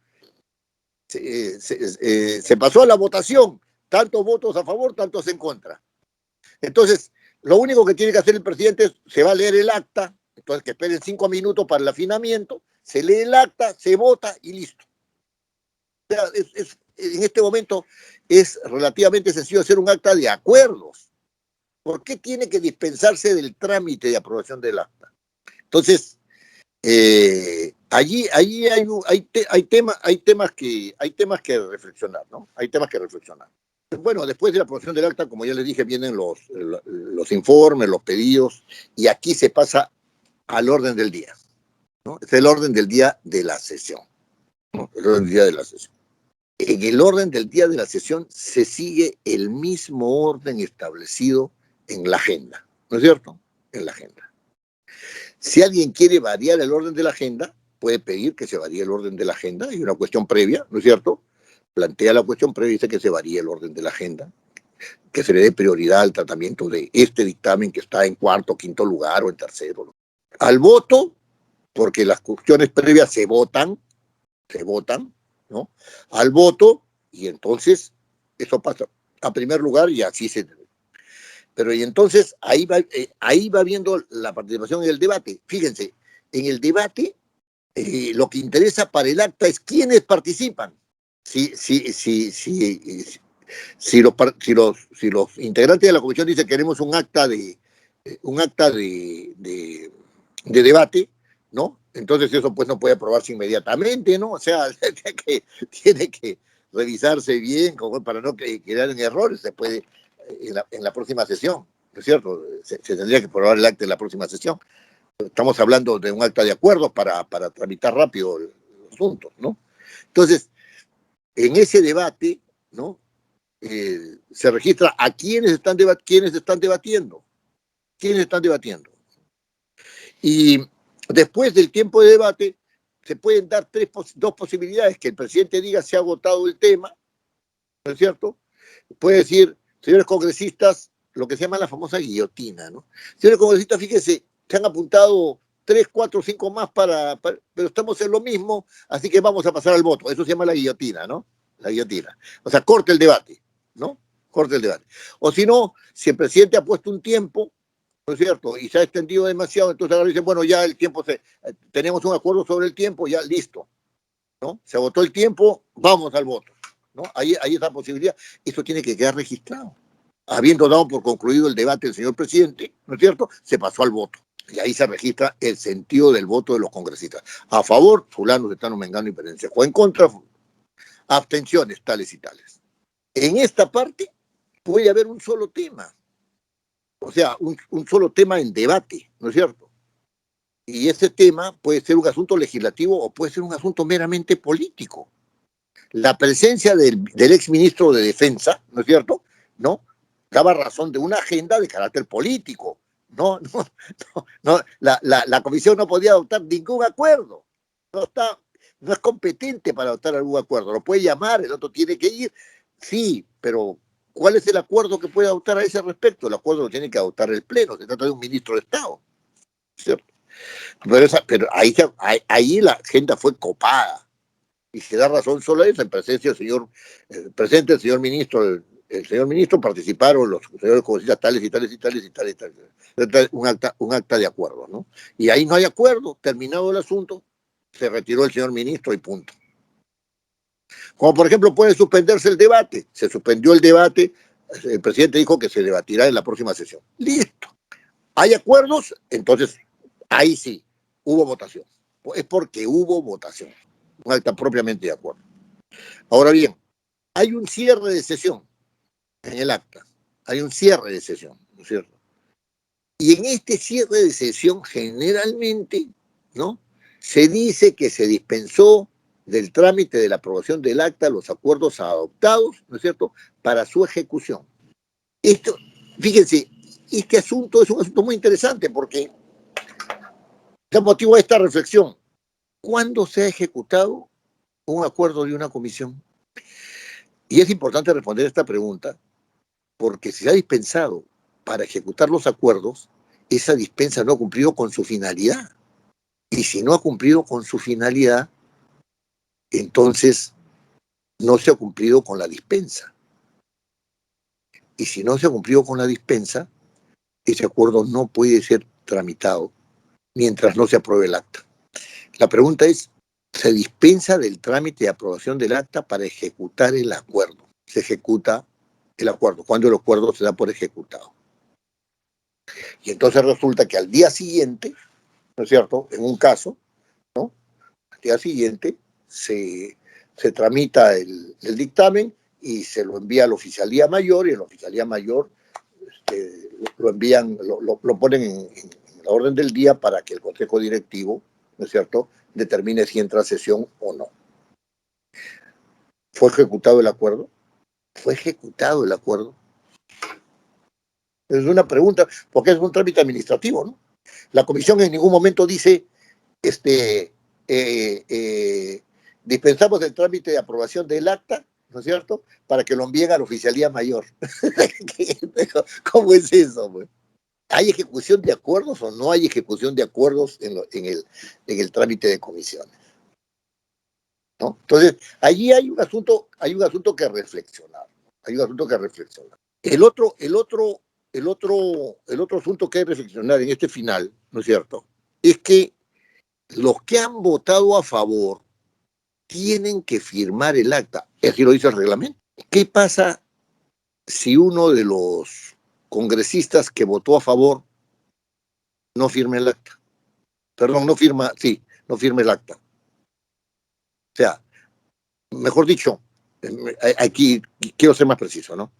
Se pasó a la votación, tantos votos a favor, tantos en contra. Entonces, lo único que tiene que hacer el presidente es, se va a leer el acta, entonces que esperen 5 minutos para el afinamiento, se lee el acta, se vota y listo. O sea, en este momento es relativamente sencillo hacer un acta de acuerdos. ¿Por qué tiene que dispensarse del trámite de aprobación del acta? Entonces, Allí hay temas que reflexionar, ¿no? Hay temas que reflexionar. Bueno, después de la aprobación del acta, como ya les dije, vienen los informes, los pedidos, y aquí se pasa al orden del día, ¿no? Es el orden del día de la sesión, ¿no? El orden del día de la sesión. En el orden del día de la sesión se sigue el mismo orden establecido en la agenda, ¿no es cierto? En la agenda. Si alguien quiere variar el orden de la agenda, puede pedir que se varíe el orden de la agenda. Hay una cuestión previa, ¿no es cierto? Plantea la cuestión previa y dice que se varíe el orden de la agenda, que se le dé prioridad al tratamiento de este dictamen que está en cuarto, quinto lugar o en tercero, ¿no? Al voto, porque las cuestiones previas se votan, ¿no? Al voto, y entonces eso pasa a primer lugar y así se... Pero y entonces ahí va viendo la participación en el debate. Fíjense, en el debate lo que interesa para el acta es quiénes participan. Si los integrantes de la comisión dicen que queremos un acta de debate, ¿no? Entonces eso pues no puede aprobarse inmediatamente, ¿no? O sea, tiene que revisarse bien como para no quedar en errores. Se puede en la próxima sesión, ¿no es cierto? Se tendría que aprobar el acta en la próxima sesión. Estamos hablando de un acta de acuerdos para tramitar rápido los asuntos, ¿no? Entonces, en ese debate, ¿no? Se registra a quiénes están debatiendo. ¿Quiénes están debatiendo? Y después del tiempo de debate, se pueden dar dos posibilidades: que el presidente diga se ha agotado el tema, ¿no es cierto? Puede decir, señores congresistas, lo que se llama la famosa guillotina, ¿no? Señores congresistas, fíjense, se han apuntado 3, 4, 5 más pero estamos en lo mismo, así que vamos a pasar al voto. Eso se llama la guillotina, ¿no? La guillotina. O sea, corte el debate, ¿no? Corte el debate. O si no, si el presidente ha puesto un tiempo, ¿no es cierto? Y se ha extendido demasiado, entonces ahora dicen, bueno, ya el tiempo, tenemos un acuerdo sobre el tiempo, ya listo, ¿no? Se agotó el tiempo, vamos al voto, ¿no? Ahí está la posibilidad. Eso tiene que quedar registrado. Habiendo dado por concluido el debate del señor presidente, ¿no es cierto?, se pasó al voto. Y ahí se registra el sentido del voto de los congresistas. A favor, fulano, setano, mengano y perencejo. O en contra, abstenciones tales y tales. En esta parte puede haber un solo tema. O sea, un solo tema en debate, ¿no es cierto? Y ese tema puede ser un asunto legislativo o puede ser un asunto meramente político. La presencia del exministro de Defensa, ¿no es cierto?, ¿no?, daba razón de una agenda de carácter político. La comisión no podía adoptar ningún acuerdo. No es competente para adoptar algún acuerdo. Lo puede llamar, el otro tiene que ir. Sí, pero ¿cuál es el acuerdo que puede adoptar a ese respecto? El acuerdo lo tiene que adoptar el Pleno. Se trata de un ministro de Estado, ¿cierto? Pero ahí la agenda fue copada. Y se da razón solo a eso, en presencia del señor, presente el señor ministro, el señor ministro, participaron los señores congresistas tales y tales y tales y tales y tales. Un acta de acuerdo, ¿no? Y ahí no hay acuerdo, terminado el asunto, se retiró el señor ministro y punto. Como por ejemplo puede suspenderse el debate, se suspendió el debate, el presidente dijo que se debatirá en la próxima sesión. Listo. ¿Hay acuerdos? Entonces, ahí sí, hubo votación. Es porque hubo votación. Un acta propiamente de acuerdo. Ahora bien, hay un cierre de sesión en el acta. Hay un cierre de sesión, ¿no es cierto? Y en este cierre de sesión, generalmente, ¿no?, se dice que se dispensó del trámite de la aprobación del acta los acuerdos adoptados, ¿no es cierto?, para su ejecución. Esto, fíjense, este asunto es un asunto muy interesante porque da motivo a esta reflexión. ¿Cuándo se ha ejecutado un acuerdo de una comisión? Y es importante responder esta pregunta porque si se ha dispensado para ejecutar los acuerdos, esa dispensa no ha cumplido con su finalidad. Y si no ha cumplido con su finalidad, entonces no se ha cumplido con la dispensa. Y si no se ha cumplido con la dispensa, ese acuerdo no puede ser tramitado mientras no se apruebe el acta. La pregunta es, ¿se dispensa del trámite de aprobación del acta para ejecutar el acuerdo? Se ejecuta el acuerdo, cuando el acuerdo se da por ejecutado. Y entonces resulta que al día siguiente, ¿no es cierto?, en un caso, día siguiente se tramita el dictamen y se lo envía a la Oficialía Mayor, y en la Oficialía Mayor lo envían, lo ponen en la orden del día para que el Consejo Directivo, ¿no es cierto?, determine si entra a sesión o no. ¿Fue ejecutado el acuerdo? ¿Fue ejecutado el acuerdo? Es una pregunta, porque es un trámite administrativo, ¿no? La comisión en ningún momento dice, dispensamos el trámite de aprobación del acta, ¿no es cierto?, para que lo envíen a la Oficialía Mayor. ¿Cómo es eso, pues? ¿Hay ejecución de acuerdos o no hay ejecución de acuerdos en el trámite de comisiones? ¿No? Entonces, allí hay un asunto que reflexionar. Hay un asunto que reflexionar. El otro asunto que hay que reflexionar en este final, ¿no es cierto?, es que los que han votado a favor tienen que firmar el acta. Así lo dice el reglamento. ¿Qué pasa si uno de los congresistas que votó a favor no firma el acta? Perdón, no firma el acta. O sea, mejor dicho, aquí quiero ser más preciso, ¿no?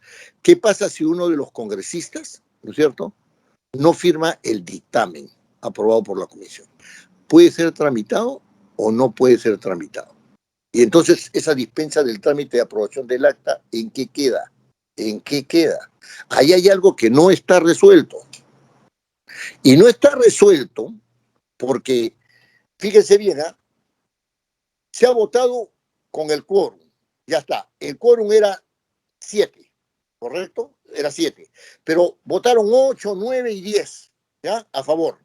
¿Qué pasa si uno de los congresistas, ¿no es cierto?, no firma el dictamen aprobado por la comisión? ¿Puede ser tramitado o no puede ser tramitado? Y entonces esa dispensa del trámite de aprobación del acta, ¿en qué queda? ¿En qué queda? Ahí hay algo que no está resuelto. Y no está resuelto porque, fíjense bien, se ha votado con el quórum. Ya está. El quórum era 7, ¿correcto? Era 7. Pero votaron 8, 9 y 10, ¿ya?, a favor.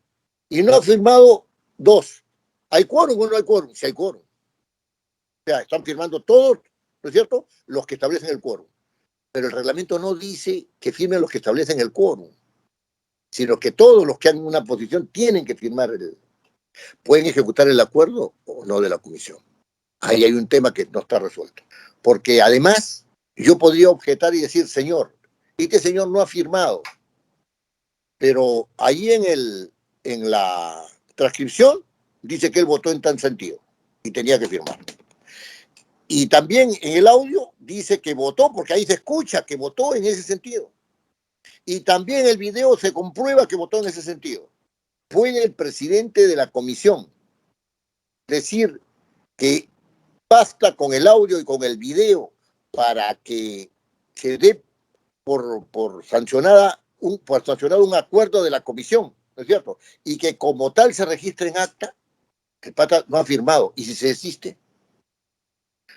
Y no ha firmado 2. ¿Hay quórum o no hay quórum? Sí hay quórum. O sea, están firmando todos, ¿no es cierto?, los que establecen el quórum. Pero el reglamento no dice que firmen los que establecen el quórum, sino que todos los que han una posición tienen que firmar pueden ejecutar el acuerdo o no de la comisión. Ahí hay un tema que no está resuelto. Porque además, yo podría objetar y decir, señor, este señor no ha firmado, pero ahí en la transcripción dice que él votó en tal sentido y tenía que firmar. Y también en el audio dice que votó, porque ahí se escucha que votó en ese sentido. Y también el video se comprueba que votó en ese sentido. ¿Puede el presidente de la comisión decir que basta con el audio y con el video para que se dé por sancionado un acuerdo de la comisión, ¿no es cierto?, y que como tal se registre en acta? El pata no ha firmado. ¿Y si se desiste?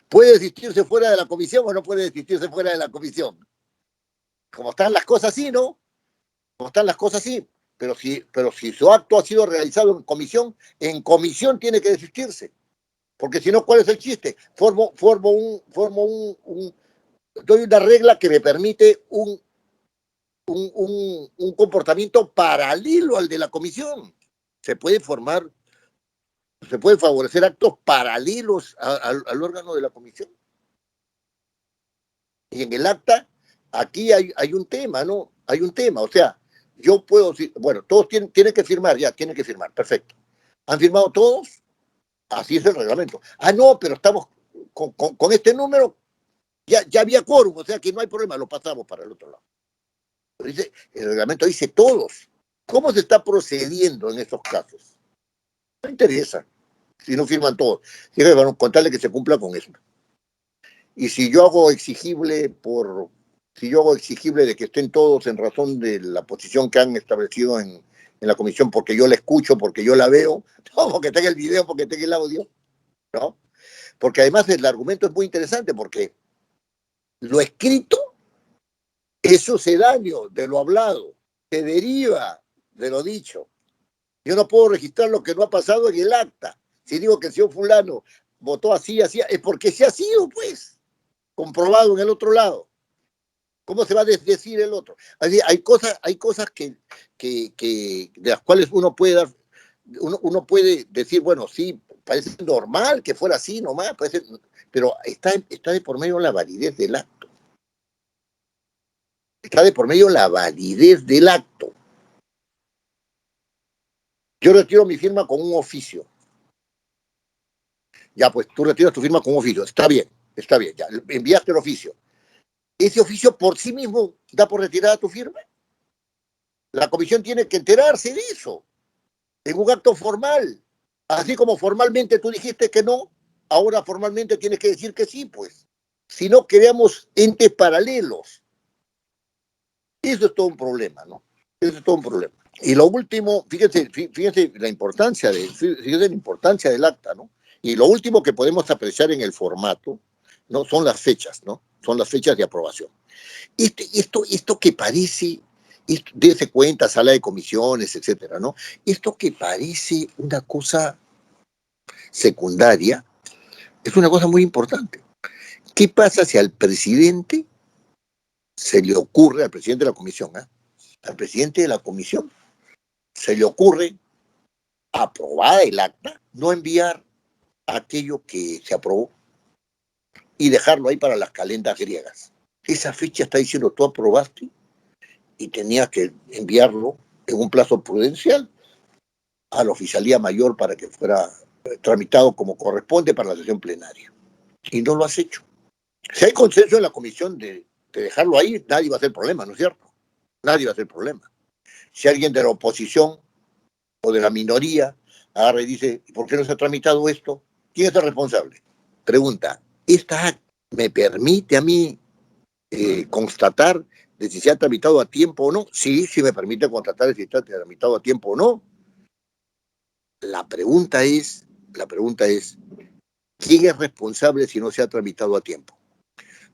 ¿Puede desistirse fuera de la comisión o no puede desistirse fuera de la comisión? Como están las cosas, sí, ¿no? Como están las cosas, sí. Pero si su acto ha sido realizado en comisión tiene que desistirse. Porque si no, ¿cuál es el chiste? Doy una regla que me permite un comportamiento paralelo al de la comisión. Se puede favorecer actos paralelos al órgano de la comisión. Y en el acta, aquí hay un tema, ¿no? Hay un tema, o sea, yo puedo decir, bueno, todos tienen que firmar, tienen que firmar, perfecto. ¿Han firmado todos? Así es el reglamento. No, pero estamos con este número, ya había quórum, o sea que no hay problema, lo pasamos para el otro lado. El reglamento dice todos. ¿Cómo se está procediendo en estos casos? No interesa si no firman todos. Tiene que contarle que se cumpla con eso. Y si yo hago exigible de que estén todos en razón de la posición que han establecido en la comisión, porque yo la escucho, porque yo la veo, no porque tenga el video, porque tenga el audio, ¿no? Porque además el argumento es muy interesante, porque lo escrito es sucedáneo de lo hablado, se deriva de lo dicho. Yo no puedo registrar lo que no ha pasado en el acta. Si digo que el señor fulano votó así, es porque se ha sido, pues, comprobado en el otro lado. ¿Cómo se va a decir el otro? Así, hay cosas que de las cuales uno puede decir, bueno, sí, parece normal que fuera así nomás, pero está de por medio la validez del acto. Está de por medio la validez del acto. Yo retiro mi firma con un oficio. Ya, pues tú retiras tu firma con oficio. Está bien, ya. Enviaste el oficio. Ese oficio por sí mismo da por retirada tu firma. La comisión tiene que enterarse de eso en un acto formal. Así como formalmente tú dijiste que no, ahora formalmente tienes que decir que sí, pues. Si no, creamos entes paralelos. Eso es todo un problema, ¿no? Eso es todo un problema. Y lo último, fíjense la importancia del acta, ¿no? Y lo último que podemos apreciar en el formato, ¿no? Son las fechas, ¿no? Son las fechas de aprobación. Esto que parece, dése cuenta, sala de comisiones, etcétera, ¿no? Esto que parece una cosa secundaria, es una cosa muy importante. ¿Qué pasa si al presidente se le ocurre, al presidente de la comisión, al presidente de la comisión, se le ocurre, aprobada el acta, no enviar aquello que se aprobó y dejarlo ahí para las calendas griegas? Esa fecha está diciendo, tú aprobaste y tenías que enviarlo en un plazo prudencial a la oficialía mayor para que fuera tramitado como corresponde para la sesión plenaria. Y no lo has hecho. Si hay consenso en la comisión de dejarlo ahí, nadie va a hacer problema, ¿no es cierto? Nadie va a hacer problema. Si alguien de la oposición o de la minoría agarra y dice, ¿por qué no se ha tramitado esto? ¿Quién es el responsable? Pregunta, ¿esta acta me permite a mí constatar de si se ha tramitado a tiempo o no? Sí, sí me permite constatar de si está tramitado a tiempo o no. La pregunta es, ¿quién es responsable si no se ha tramitado a tiempo?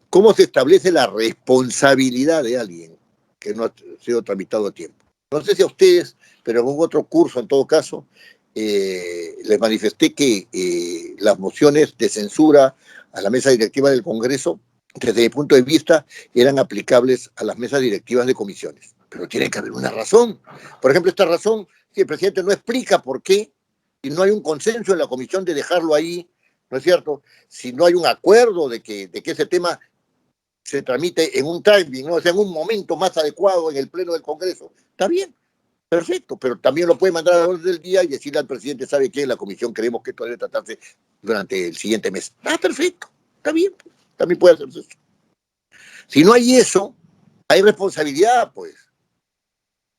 ¿Cómo se establece la responsabilidad de alguien que no ha sido tramitado a tiempo? No sé si a ustedes, pero en un otro curso, en todo caso, les manifesté que las mociones de censura a la mesa directiva del Congreso, desde mi punto de vista, eran aplicables a las mesas directivas de comisiones. Pero tiene que haber una razón. Por ejemplo, esta razón, si el presidente no explica por qué, y no hay un consenso en la comisión de dejarlo ahí, ¿no es cierto? Si no hay un acuerdo de que ese tema se tramite en un timing, ¿no? O sea, en un momento más adecuado en el Pleno del Congreso. Está bien, perfecto, pero también lo puede mandar a la orden del día y decirle al presidente, ¿sabe qué? La comisión creemos que esto debe tratarse durante el siguiente mes. Ah, perfecto, está bien, también puede hacerse eso. Si no hay eso, hay responsabilidad, pues.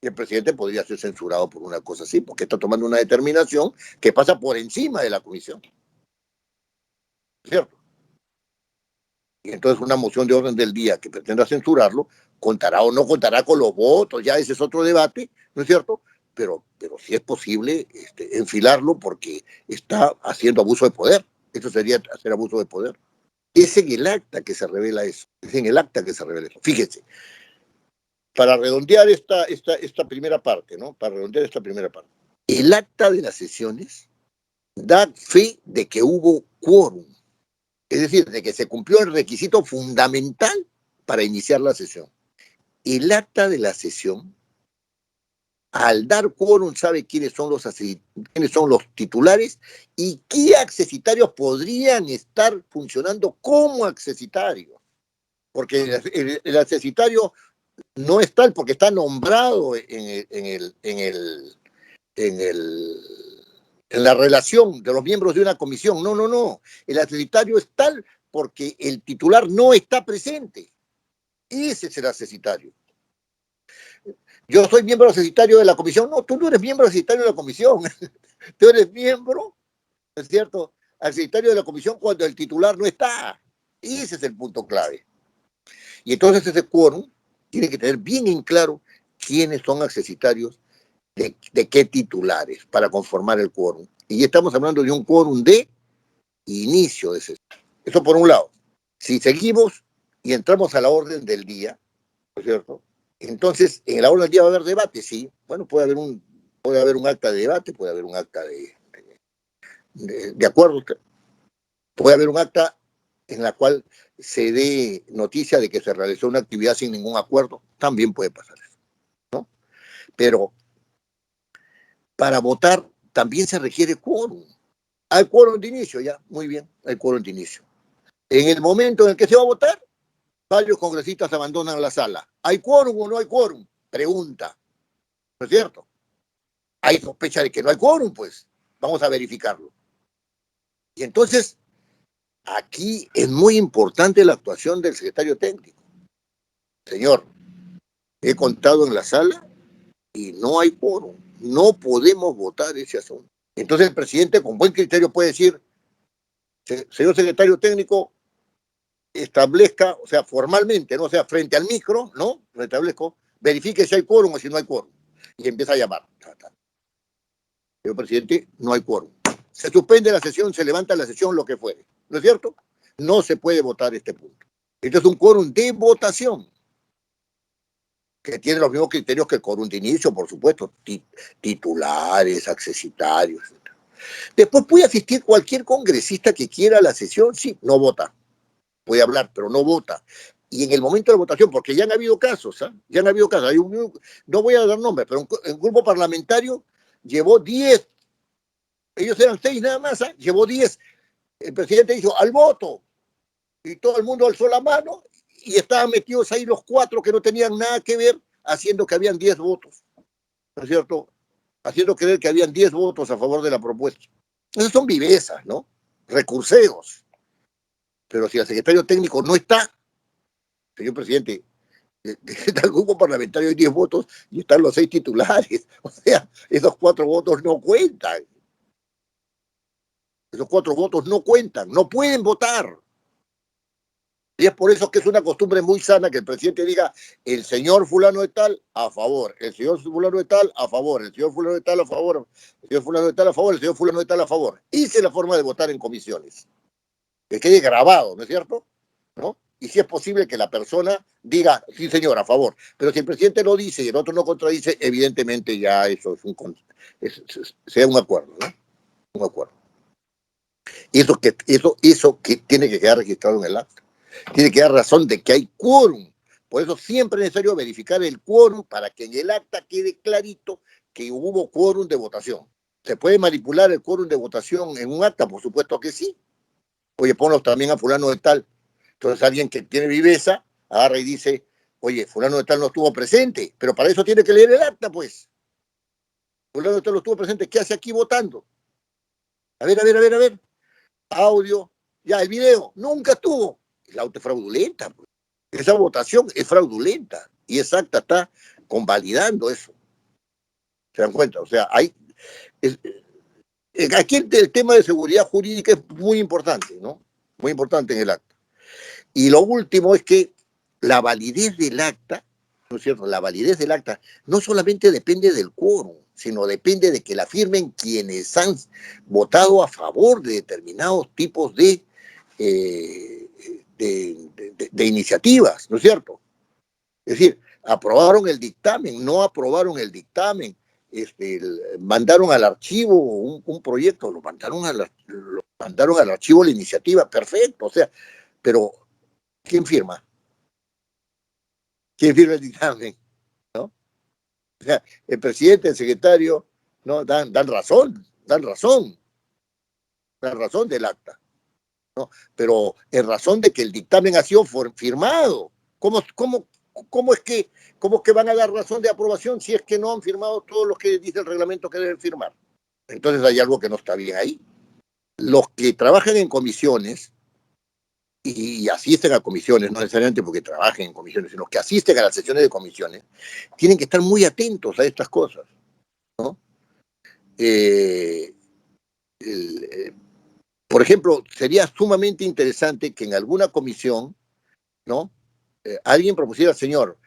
Y el presidente podría ser censurado por una cosa así, porque está tomando una determinación que pasa por encima de la comisión. ¿Cierto? Y entonces una moción de orden del día que pretenda censurarlo, contará o no contará con los votos, ya ese es otro debate, ¿no es cierto? Pero sí es posible enfilarlo porque está haciendo abuso de poder. Eso sería hacer abuso de poder. Es en el acta que se revela eso. Es en el acta que se revela eso. Fíjense, para redondear esta primera parte, ¿no? Para redondear esta primera parte. El acta de las sesiones da fe de que hubo quórum. Es decir, de que se cumplió el requisito fundamental para iniciar la sesión. El acta de la sesión, al dar quórum, sabe quiénes son los titulares y qué accesitarios podrían estar funcionando como accesitarios. Porque el accesitario no es tal porque está nombrado en la relación de los miembros de una comisión. No, no, no. El accesitario es tal porque el titular no está presente. Ese es el accesitario. Yo soy miembro accesitario de la comisión. No, tú no eres miembro accesitario de la comisión. Tú eres miembro, ¿no es cierto?, accesitario de la comisión cuando el titular no está. Ese es el punto clave. Y entonces ese quórum tiene que tener bien en claro quiénes son accesitarios de qué titulares para conformar el quórum. Y estamos hablando de un quórum de inicio de sesión. Eso por un lado. Si seguimos y entramos a la orden del día, ¿no es cierto? Entonces, en la orden del día va a haber debate, sí. Bueno, puede haber un acta de debate, puede haber un acta de acuerdo, puede haber un acta en la cual se dé noticia de que se realizó una actividad sin ningún acuerdo, también puede pasar eso, ¿no? Pero para votar también se requiere quórum. Hay quórum de inicio, ya, muy bien, hay quórum de inicio. En el momento en el que se va a votar, varios congresistas abandonan la sala. ¿Hay quórum o no hay quórum? Pregunta, ¿no es cierto? Hay sospecha de que no hay quórum, pues vamos a verificarlo. Y entonces, aquí es muy importante la actuación del secretario técnico. Señor, he contado en la sala y no hay quórum. No podemos votar ese asunto. Entonces el presidente con buen criterio puede decir, señor secretario técnico, establezca, o sea, formalmente, ¿no? O sea, frente al micro, ¿no? Lo establezco, verifique si hay quórum o si no hay quórum. Y empieza a llamar. Señor presidente, no hay quórum. Se suspende la sesión, se levanta la sesión, lo que fuere. ¿No es cierto? No se puede votar este punto. Esto es un quórum de votación, que tiene los mismos criterios que el quórum de inicio, por supuesto, titulares, accesitarios, etc. Después puede asistir cualquier congresista que quiera a la sesión, sí, no vota. Puede hablar, pero no vota. Y en el momento de la votación, porque ya han habido casos, ¿eh? Ya han habido casos. No voy a dar nombres, pero un grupo parlamentario llevó 10, ellos eran 6 nada más, ¿eh? Llevó 10. El presidente dijo, al voto. Y todo el mundo alzó la mano y estaban metidos ahí los 4 que no tenían nada que ver, haciendo que habían 10 votos. ¿No es cierto? Haciendo creer que habían 10 votos a favor de la propuesta. Esas son vivezas, ¿no? Recurseos. Pero si el secretario técnico no está, señor presidente, está el grupo parlamentario de 10 votos y están los 6 titulares. O sea, esos 4 votos no cuentan. Esos 4 votos no cuentan, no pueden votar. Y es por eso que es una costumbre muy sana que el presidente diga el señor fulano de tal a favor, el señor fulano de tal a favor, el señor fulano de tal a favor, el señor fulano de tal a favor, el señor fulano de tal a favor. Esa es la forma de votar en comisiones. Que quede grabado, ¿no es cierto? ¿No? Y si es posible que la persona diga, sí señor, a favor. Pero si el presidente lo dice y el otro no contradice, evidentemente ya eso sea un acuerdo, ¿no? Un acuerdo. Y eso que tiene que quedar registrado en el acta. Tiene que dar razón de que hay quórum. Por eso siempre es necesario verificar el quórum para que en el acta quede clarito que hubo quórum de votación. ¿Se puede manipular el quórum de votación en un acta? Por supuesto que sí. Oye, ponlos también a fulano de tal. Entonces alguien que tiene viveza agarra y dice, oye, fulano de tal no estuvo presente, pero para eso tiene que leer el acta, pues. Fulano de tal no estuvo presente, ¿qué hace aquí votando? A ver, a ver, a ver, a ver. Audio, ya, el video, nunca estuvo. El auto es fraudulenta, pues. Esa votación es fraudulenta y esa acta está convalidando eso. ¿Se dan cuenta? O sea, aquí el tema de seguridad jurídica es muy importante, ¿no? Muy importante en el acta. Y lo último es que la validez del acta, ¿no es cierto? La validez del acta no solamente depende del quórum, sino depende de que la firmen quienes han votado a favor de determinados tipos de iniciativas, ¿no es cierto? Es decir, aprobaron el dictamen, no aprobaron el dictamen, mandaron al archivo un proyecto, lo mandaron al archivo la iniciativa, perfecto, o sea, pero ¿quién firma? ¿Quién firma el dictamen? ¿No? O sea, el presidente, el secretario, ¿no? Dan razón del acta, ¿no? Pero en razón de que el dictamen ha sido firmado. ¿Cómo es que van a dar razón de aprobación si es que no han firmado todos los que dice el reglamento que deben firmar? Entonces hay algo que no está bien ahí. Los que trabajan en comisiones y asisten a comisiones, no necesariamente porque trabajen en comisiones, sino que asisten a las sesiones de comisiones, tienen que estar muy atentos a estas cosas, ¿no? Eh, por ejemplo, sería sumamente interesante que en alguna comisión, ¿no? Alguien propusiera, señor,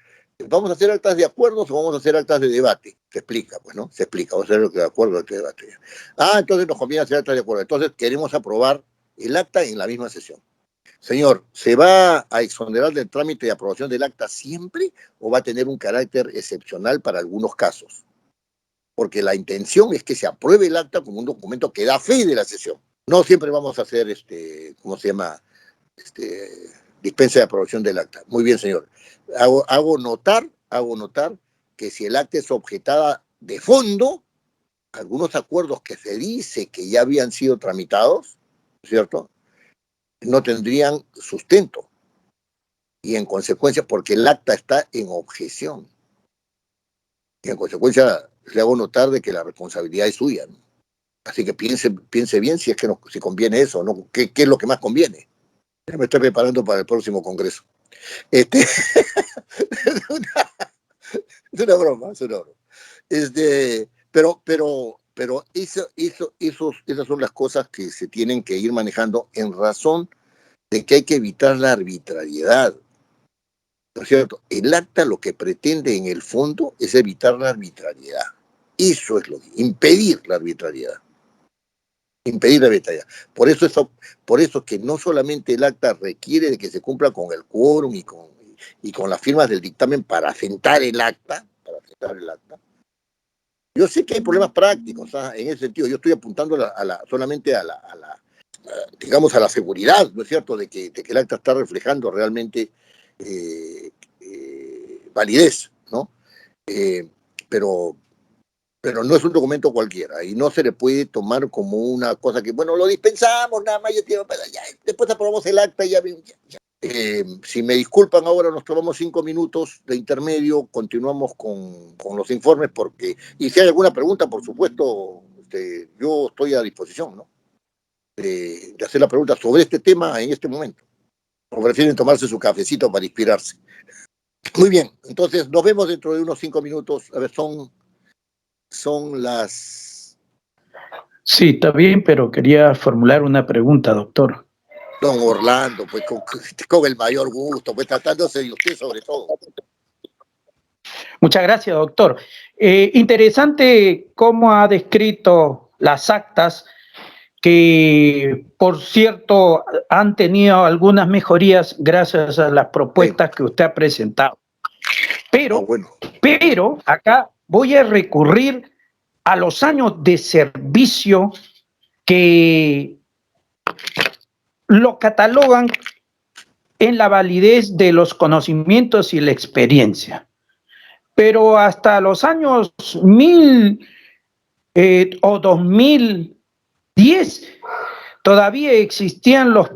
¿vamos a hacer actas de acuerdos o vamos a hacer actas de debate? Se explica, pues, ¿no? Se explica, vamos a hacer de acuerdo, actas de debate. Ah, entonces nos conviene hacer actas de acuerdo. Entonces queremos aprobar el acta en la misma sesión. Señor, ¿se va a exonerar del trámite de aprobación del acta siempre o va a tener un carácter excepcional para algunos casos? Porque la intención es que se apruebe el acta como un documento que da fe de la sesión. No siempre vamos a hacer, ¿cómo se llama? Dispensa de aprobación del acta. Muy bien, señor. Hago notar que si el acta es objetada de fondo, algunos acuerdos que se dice que ya habían sido tramitados, ¿cierto? No tendrían sustento. Y en consecuencia, porque el acta está en objeción. Y en consecuencia, le hago notar de que la responsabilidad es suya, ¿no? Así que piense bien si es que si conviene eso, ¿no? ¿Qué es lo que más conviene? Ya me estoy preparando para el próximo congreso. Es una broma, es una broma. Pero esas son las cosas que se tienen que ir manejando en razón de que hay que evitar la arbitrariedad. ¿No es cierto? El acta lo que pretende en el fondo es evitar la arbitrariedad. Eso es impedir la arbitrariedad. Impedir la arbitrariedad. Por eso que no solamente el acta requiere de que se cumpla con el quórum y con las firmas del dictamen para asentar el acta. Yo sé que hay problemas prácticos, ¿ah? En ese sentido. Yo estoy apuntando solamente digamos, a la seguridad, ¿no es cierto?, de que el acta está reflejando realmente validez, ¿no? Pero no es un documento cualquiera y no se le puede tomar como una cosa que, bueno, lo dispensamos, nada más, después aprobamos el acta y ya. Si me disculpan, ahora nos tomamos 5 minutos de intermedio, continuamos con los informes, y si hay alguna pregunta, por supuesto, yo estoy a disposición, ¿no? De hacer la pregunta sobre este tema en este momento. O prefieren tomarse su cafecito para inspirarse. Muy bien, entonces nos vemos dentro de unos 5 minutos. A ver, son las... Sí, está bien, pero quería formular una pregunta, doctor. Don Orlando, pues con el mayor gusto, pues tratándose de usted sobre todo. Muchas gracias, doctor. Interesante cómo ha descrito las actas que, por cierto, han tenido algunas mejorías gracias a las propuestas que usted ha presentado. Pero acá voy a recurrir a los años de servicio que lo catalogan en la validez de los conocimientos y la experiencia. Pero hasta los años 1000 o 2010 todavía existían los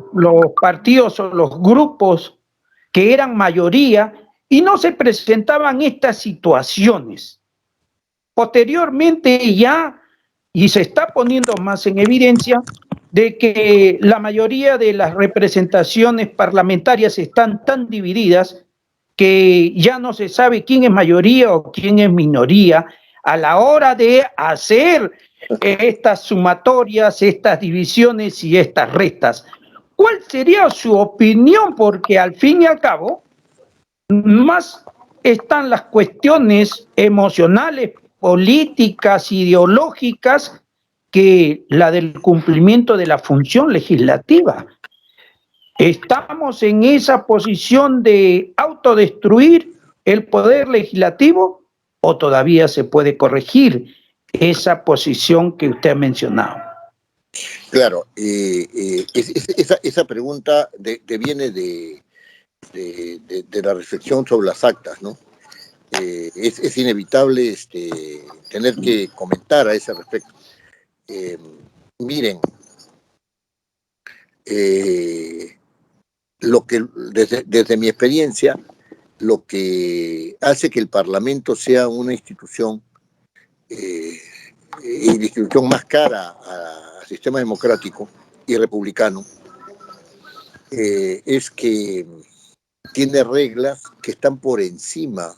partidos o los grupos que eran mayoría y no se presentaban estas situaciones. Posteriormente ya, y se está poniendo más en evidencia, de que la mayoría de las representaciones parlamentarias están tan divididas que ya no se sabe quién es mayoría o quién es minoría a la hora de hacer estas sumatorias, estas divisiones y estas restas. ¿Cuál sería su opinión? Porque al fin y al cabo, más están las cuestiones emocionales, políticas, ideológicas, que la del cumplimiento de la función legislativa. ¿Estamos en esa posición de autodestruir el poder legislativo o todavía se puede corregir esa posición que usted ha mencionado? Claro, esa pregunta viene de la reflexión sobre las actas, ¿no? Es inevitable tener que comentar a ese respecto. Miren, lo que desde mi experiencia, lo que hace que el Parlamento sea una institución y la institución más cara al sistema democrático y republicano, es que tiene reglas que están por encima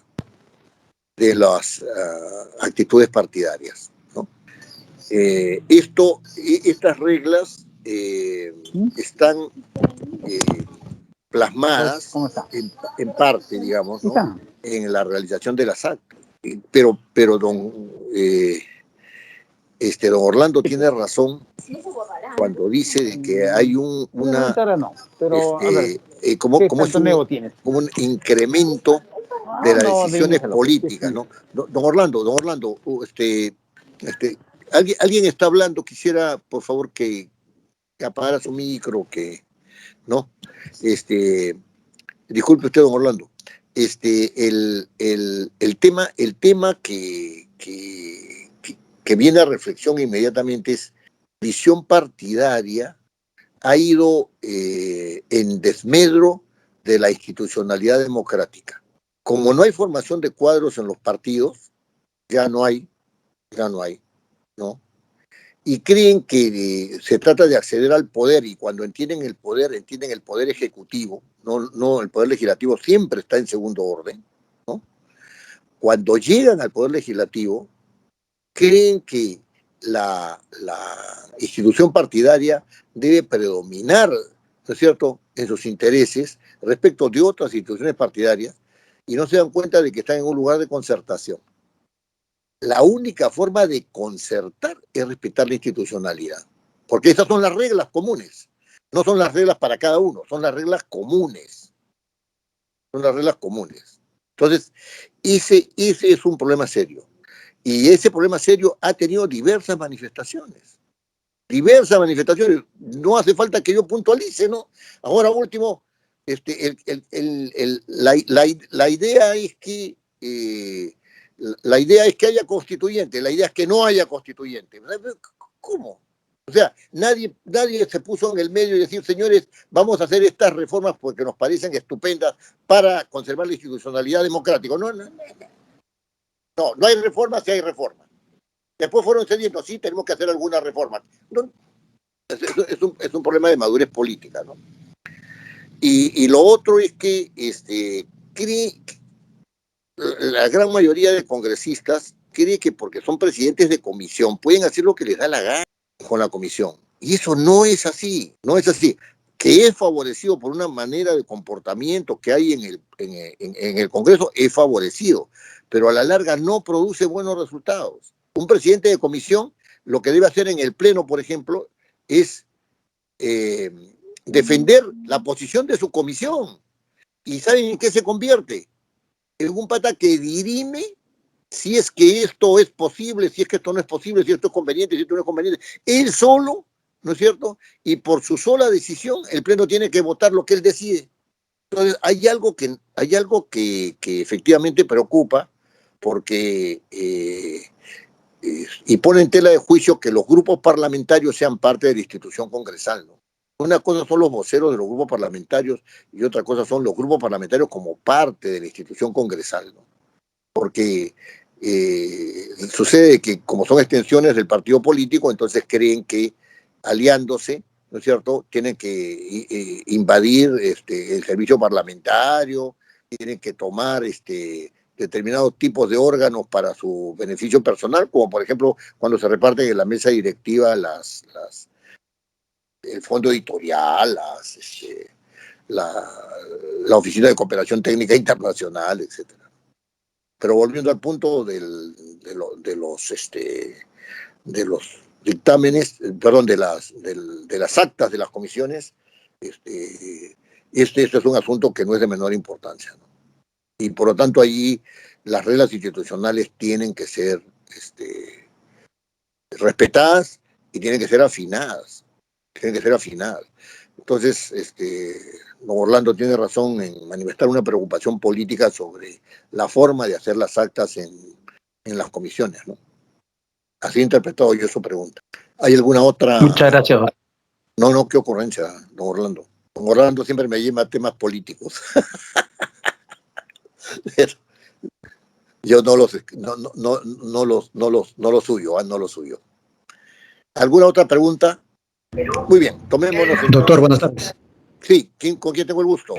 de las actitudes partidarias, ¿no? Estas reglas están plasmadas en parte, digamos, ¿no?, en la realización de las actas. Pero don Orlando tiene razón cuando dice de que hay como un incremento de las decisiones políticas, ¿no? Don Orlando, alguien está hablando, quisiera por favor que apagara su micro, ¿no? Disculpe usted, don Orlando. El tema que viene a reflexión inmediatamente es: visión partidaria ha ido en desmedro de la institucionalidad democrática. Como no hay formación de cuadros en los partidos, ya no hay, ¿no? y creen que se trata de acceder al poder, y cuando entienden el poder ejecutivo, no el poder legislativo siempre está en segundo orden, ¿no? Cuando llegan al poder legislativo, creen que la institución partidaria debe predominar, ¿no es cierto?, en sus intereses respecto de otras instituciones partidarias, y no se dan cuenta de que están en un lugar de concertación. La única forma de concertar es respetar la institucionalidad, porque esas son las reglas comunes, no son las reglas para cada uno, son las reglas comunes, son las reglas comunes. Entonces, ese es un problema serio, y ese problema serio ha tenido diversas manifestaciones, no hace falta que yo puntualice, ¿no? Ahora último, la idea es que la idea es que haya constituyente, la idea es que no haya constituyente. ¿Cómo? O sea, nadie se puso en el medio y decir, señores, vamos a hacer estas reformas porque nos parecen estupendas para conservar la institucionalidad democrática. No hay reformas si hay reformas. Después fueron cediendo, sí, tenemos que hacer algunas reformas. No, es un problema de madurez política, ¿no? Y lo otro es que la gran mayoría de congresistas cree que porque son presidentes de comisión pueden hacer lo que les da la gana con la comisión. Y eso no es así, no es así. Que es favorecido por una manera de comportamiento que hay en el Congreso, es favorecido, pero a la larga no produce buenos resultados. Un presidente de comisión lo que debe hacer en el Pleno, por ejemplo, es defender la posición de su comisión. ¿Y saben en qué se convierte? En un pata que dirime si es que esto es posible, si es que esto no es posible, si esto es conveniente, si esto no es conveniente. Él solo, ¿no es cierto? Y por su sola decisión, el Pleno tiene que votar lo que él decide. Entonces, hay algo que efectivamente preocupa, porque y pone en tela de juicio que los grupos parlamentarios sean parte de la institución congresal, ¿no? Una cosa son los voceros de los grupos parlamentarios y otra cosa son los grupos parlamentarios como parte de la institución congresal, ¿no? Porque sucede que como son extensiones del partido político, entonces creen que aliándose, ¿no es cierto?, tienen que invadir el servicio parlamentario, tienen que tomar determinados tipos de órganos para su beneficio personal, como por ejemplo cuando se reparten en la mesa directiva el fondo editorial, la Oficina de Cooperación Técnica Internacional, etcétera. Pero volviendo al punto de los dictámenes, perdón, de las actas de las comisiones, este es un asunto que no es de menor importancia, ¿no? Y por lo tanto allí las reglas institucionales tienen que ser respetadas y tienen que ser afinadas. Entonces, don Orlando tiene razón en manifestar una preocupación política sobre la forma de hacer las actas en las comisiones, ¿no? Así he interpretado yo su pregunta. ¿Hay alguna otra? Muchas gracias. No, qué ocurrencia, don Orlando. Don Orlando siempre me lleva a temas políticos. Pero yo no lo suyo, no lo suyo. ¿Alguna otra pregunta? Muy bien, tomémonos. Entonces. Doctor, buenas tardes. Sí, ¿con quién tengo el gusto?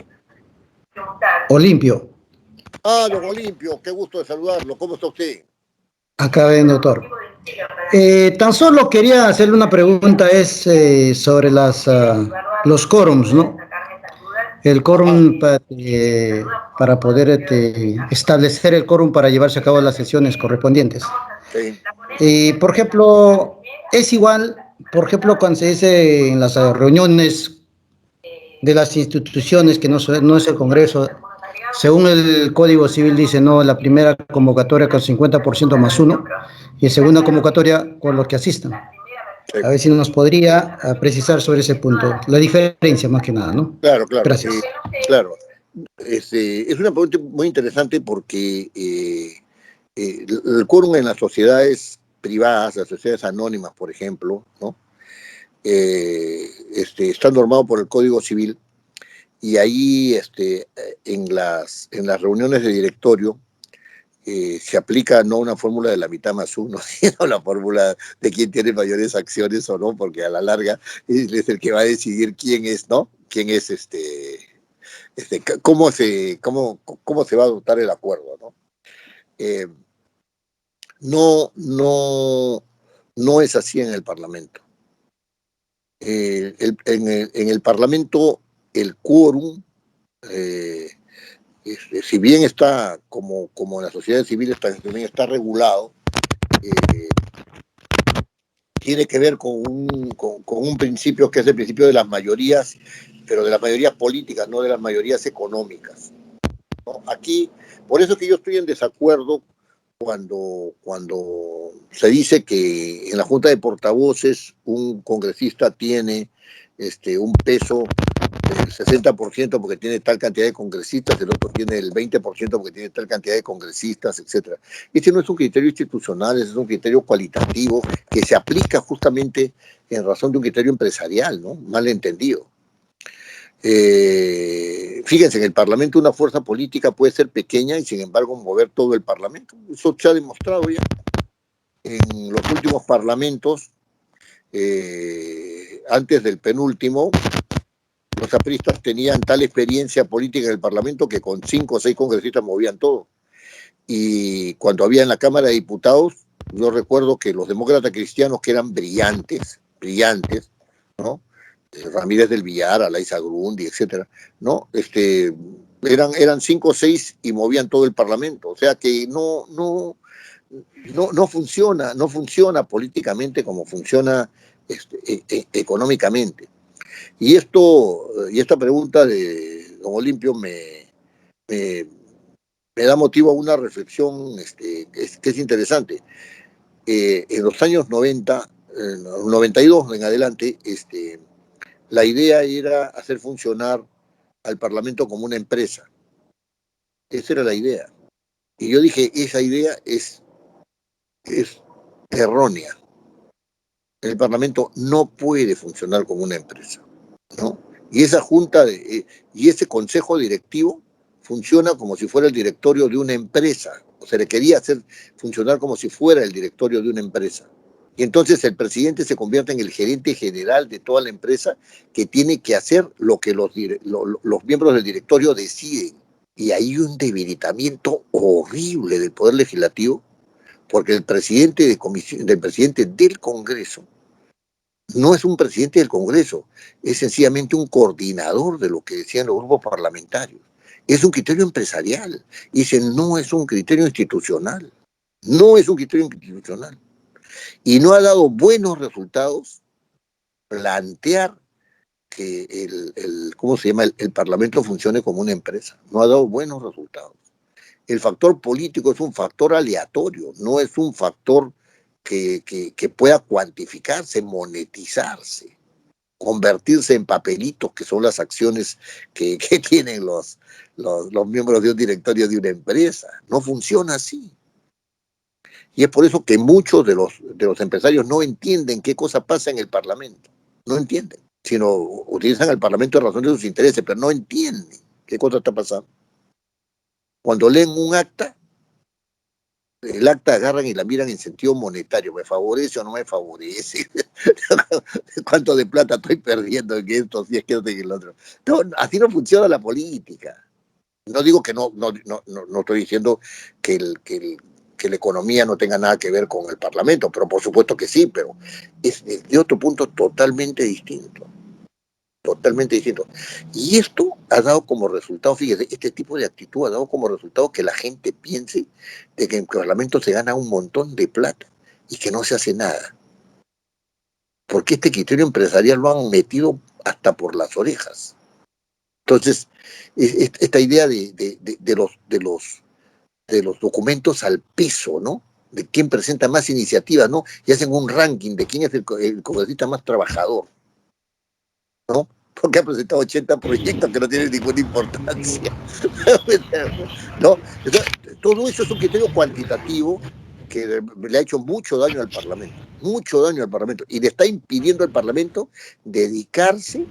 Olimpio. Don Olimpio, qué gusto de saludarlo. ¿Cómo está usted? Acá ven, doctor. Tan solo quería hacerle una pregunta, sobre los quórums, ¿no? El quórum para poder establecer el quórum para llevarse a cabo las sesiones correspondientes. Sí. Por ejemplo, es igual, por ejemplo, cuando se dice en las reuniones de las instituciones, que no es el Congreso, según el Código Civil dice, no, la primera convocatoria con 50% más uno, y la segunda convocatoria con los que asistan. Sí. A ver si nos podría precisar sobre ese punto, la diferencia más que nada, ¿no? Claro. Gracias. Claro. Es una pregunta muy interesante porque el quórum en las sociedades privadas, las sociedades anónimas, por ejemplo, ¿no? Está normado por el Código Civil, y ahí en las reuniones de directorio se aplica no una fórmula de la mitad más uno, sino la fórmula de quién tiene mayores acciones o no, porque a la larga es el que va a decidir quién es, ¿no? Quién es cómo se va a adoptar el acuerdo, ¿no? No es así en el Parlamento. En el Parlamento el quórum, si bien está como en la sociedad civil también está regulado, tiene que ver con un principio que es el principio de las mayorías, pero de las mayorías políticas, no de las mayorías económicas, ¿no? Aquí, por eso es que yo estoy en desacuerdo cuando se dice que en la Junta de Portavoces un congresista tiene un peso del 60% porque tiene tal cantidad de congresistas, el otro tiene el 20% porque tiene tal cantidad de congresistas, etcétera. Este no es un criterio institucional, es un criterio cualitativo que se aplica justamente en razón de un criterio empresarial, ¿no? Mal entendido. Fíjense, en el Parlamento una fuerza política puede ser pequeña y sin embargo mover todo el Parlamento. Eso se ha demostrado ya. En los últimos parlamentos, antes del penúltimo, los apristas tenían tal experiencia política en el Parlamento que con 5 o 6 congresistas movían todo. Y cuando había en la Cámara de Diputados, yo recuerdo que los demócratas cristianos, que eran brillantes, ¿no? Ramírez del Villar, Alaiza Grundi, etcétera, ¿no? Eran 5 o 6 y movían todo el Parlamento. O sea que no funciona políticamente como funciona económicamente. Y esta pregunta de don Olimpio me da motivo a una reflexión que es interesante. En los años 90, 92 en adelante, la idea era hacer funcionar al Parlamento como una empresa. Esa era la idea. Y yo dije, esa idea es errónea. El Parlamento no puede funcionar como una empresa, ¿no? Y esa y ese consejo directivo funciona como si fuera el directorio de una empresa. O se le quería hacer funcionar como si fuera el directorio de una empresa. Y entonces el presidente se convierte en el gerente general de toda la empresa que tiene que hacer lo que los miembros del directorio deciden. Y hay un debilitamiento horrible del Poder Legislativo porque el presidente del presidente del Congreso no es un presidente del Congreso, es sencillamente un coordinador de lo que decían los grupos parlamentarios. Es un criterio empresarial. Ese no es un criterio institucional. No es un criterio institucional. Y no ha dado buenos resultados plantear que el Parlamento funcione como una empresa. No ha dado buenos resultados. El factor político es un factor aleatorio, no es un factor que pueda cuantificarse, monetizarse, convertirse en papelitos, que son las acciones que tienen los miembros de un directorio de una empresa. No funciona así. Y es por eso que muchos de los empresarios no entienden qué cosa pasa en el Parlamento. No entienden, sino utilizan el Parlamento en razón de sus intereses, pero no entienden qué cosa está pasando. Cuando leen un acta, el acta agarran y la miran en sentido monetario. ¿Me favorece o no me favorece? ¿Cuánto de plata estoy perdiendo en esto, si es que esto y el otro? No, así no funciona la política. No digo que no estoy diciendo que la economía no tenga nada que ver con el Parlamento, pero por supuesto que sí, pero es de otro punto totalmente distinto. Totalmente distinto. Y esto ha dado como resultado, fíjese, este tipo de actitud ha dado como resultado que la gente piense de que en el Parlamento se gana un montón de plata y que no se hace nada. Porque este criterio empresarial lo han metido hasta por las orejas. Entonces, esta idea de los documentos al peso, ¿no? De quién presenta más iniciativas, ¿no? Y hacen un ranking de quién es el congresista más trabajador, ¿no? Porque ha presentado 80 proyectos que no tienen ninguna importancia. ¿No? Entonces, todo eso es un criterio cuantitativo que le ha hecho mucho daño al Parlamento, y le está impidiendo al Parlamento dedicarse,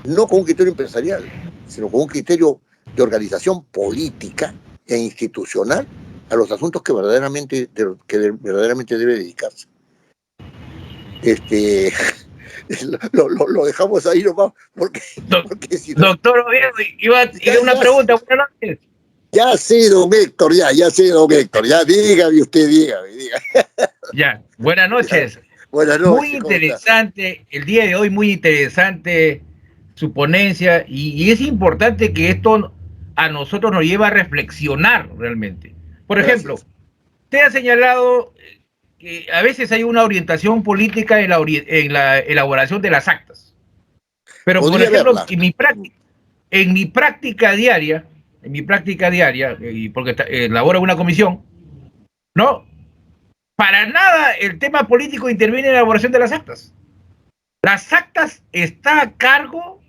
no con un criterio empresarial, sino con un criterio de organización política e institucional, a los asuntos que verdaderamente debe dedicarse. Lo dejamos ahí nomás, porque si no... Doctor Oviedo, iba una pregunta. Buenas noches. Ya sé, don Héctor, ya dígame usted, dígame. Ya, buenas noches. Buenas noches. Muy interesante, el día de hoy muy interesante su ponencia y es importante que esto a nosotros nos lleva a reflexionar realmente. Por ejemplo, usted ha señalado que a veces hay una orientación política en la elaboración de las actas. Pero, por ejemplo, en mi práctica diaria, y porque elaboro una comisión, ¿no? Para nada el tema político interviene en la elaboración de las actas. Las actas están a cargo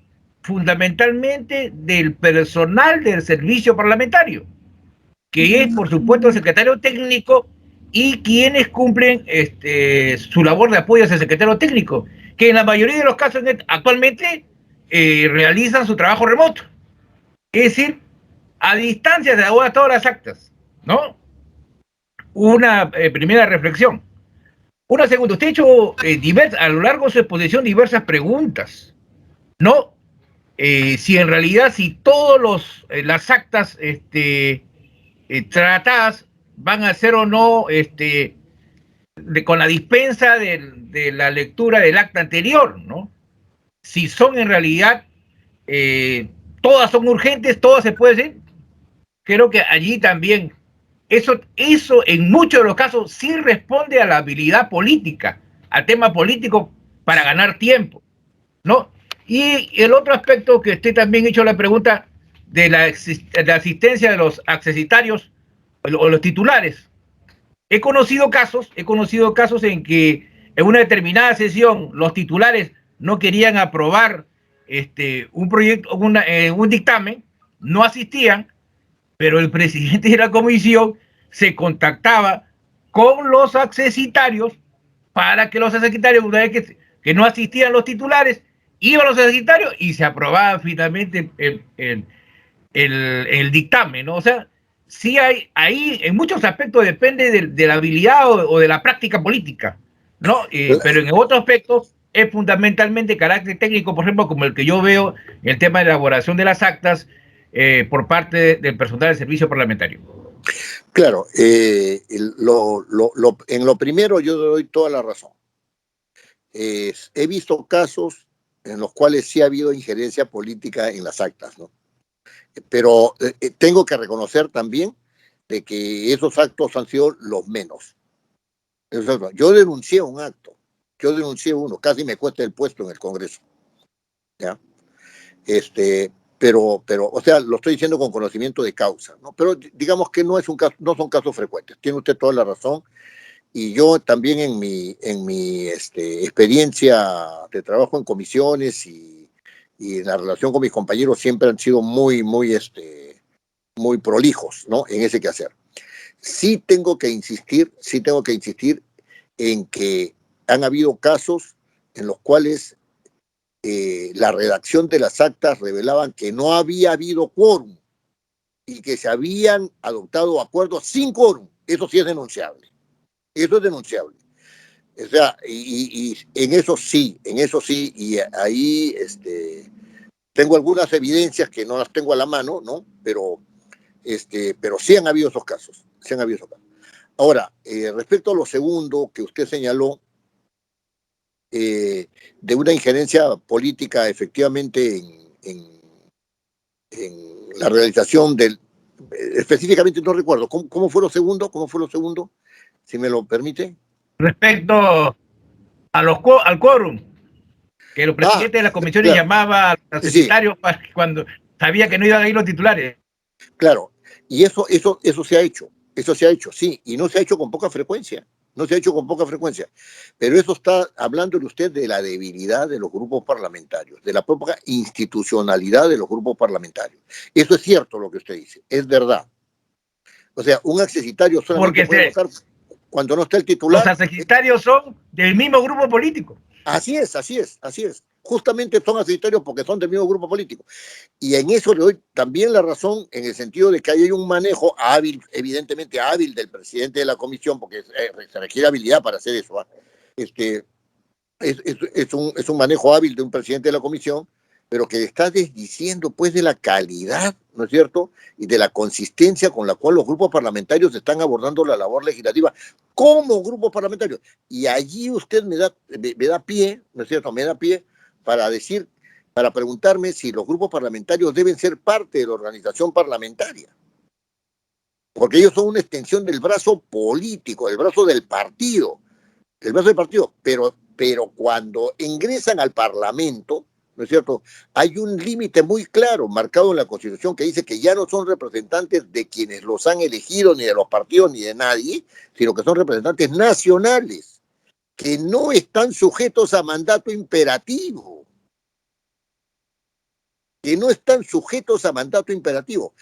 fundamentalmente del personal del servicio parlamentario, que es, por supuesto, el secretario técnico y quienes cumplen su labor de apoyo hacia el secretario técnico, que en la mayoría de los casos actualmente realizan su trabajo remoto. Es decir, a distancia se elaboran todas las actas, ¿no? Una primera reflexión. Una segunda, usted ha hecho a lo largo de su exposición diversas preguntas, ¿no? Si en realidad, si todas las actas tratadas van a ser o no con la dispensa de la lectura del acta anterior, ¿no? Si son en realidad, todas son urgentes, todas se puede decir. Creo que allí también eso en muchos de los casos sí responde a la habilidad política, al tema político para ganar tiempo, ¿no? Y el otro aspecto que usted también ha hecho la pregunta de la asistencia de los accesitarios o los titulares. He conocido casos en que en una determinada sesión los titulares no querían aprobar un proyecto, un dictamen, no asistían, pero el presidente de la comisión se contactaba con los accesitarios para que los accesitarios, una vez que no asistían los titulares, iban los accesitarios y se aprobaba finalmente el dictamen, ¿no? O sea, sí hay ahí, en muchos aspectos depende de la habilidad o de la práctica política, ¿no? Pero en otros aspectos es fundamentalmente carácter técnico, por ejemplo, como el que yo veo en el tema de elaboración de las actas por parte del personal del servicio parlamentario. Claro, en lo primero yo doy toda la razón. He visto casos en los cuales sí ha habido injerencia política en las actas, ¿no? Pero tengo que reconocer también de que esos actos han sido los menos. Yo denuncié un acto, yo denuncié uno, casi me cuesta el puesto en el Congreso, ¿ya? Pero, o sea, lo estoy diciendo con conocimiento de causa, ¿no? Pero digamos que no son casos frecuentes. Tiene usted toda la razón. Y yo también en mi experiencia de trabajo en comisiones y en la relación con mis compañeros siempre han sido muy prolijos, ¿no? En ese quehacer. Sí tengo que insistir en que han habido casos en los cuales la redacción de las actas revelaban que no había habido quórum y que se habían adoptado acuerdos sin quórum. Eso sí es denunciable. Eso es denunciable. O sea, y en eso sí, y ahí tengo algunas evidencias que no las tengo a la mano, ¿no? Pero sí han habido esos casos. Ahora, respecto a lo segundo que usted señaló, de una injerencia política efectivamente en la realización específicamente no recuerdo, ¿cómo fue lo segundo? Si me lo permite. Respecto al quórum, que los presidentes de las comisiones claro, llamaban a los secretarios cuando sabía que no iban a ir los titulares. Claro, y eso se ha hecho, sí, y no se ha hecho con poca frecuencia, pero eso está hablando usted de la debilidad de los grupos parlamentarios, de la propia institucionalidad de los grupos parlamentarios. Eso es cierto lo que usted dice, es verdad. O sea, un accesitario solamente puede votar cuando no está el titular. Los accesitarios son del mismo grupo político. Así es. justamente son accesitarios porque son del mismo grupo político. Y en eso le doy también la razón en el sentido de que hay un manejo hábil, evidentemente hábil del presidente de la comisión, porque se requiere habilidad para hacer eso. Es un manejo hábil de un presidente de la comisión, pero que está desdiciendo pues de la calidad, ¿no es cierto?, y de la consistencia con la cual los grupos parlamentarios están abordando la labor legislativa como grupos parlamentarios. Y allí usted me da pie, ¿no es cierto?, me da pie para decir, para preguntarme si los grupos parlamentarios deben ser parte de la organización parlamentaria. Porque ellos son una extensión del brazo político, del brazo del partido, pero cuando ingresan al Parlamento, ¿no es cierto?, hay un límite muy claro marcado en la Constitución que dice que ya no son representantes de quienes los han elegido, ni de los partidos, ni de nadie, sino que son representantes nacionales, que no están sujetos a mandato imperativo. Que no están sujetos a mandato imperativo.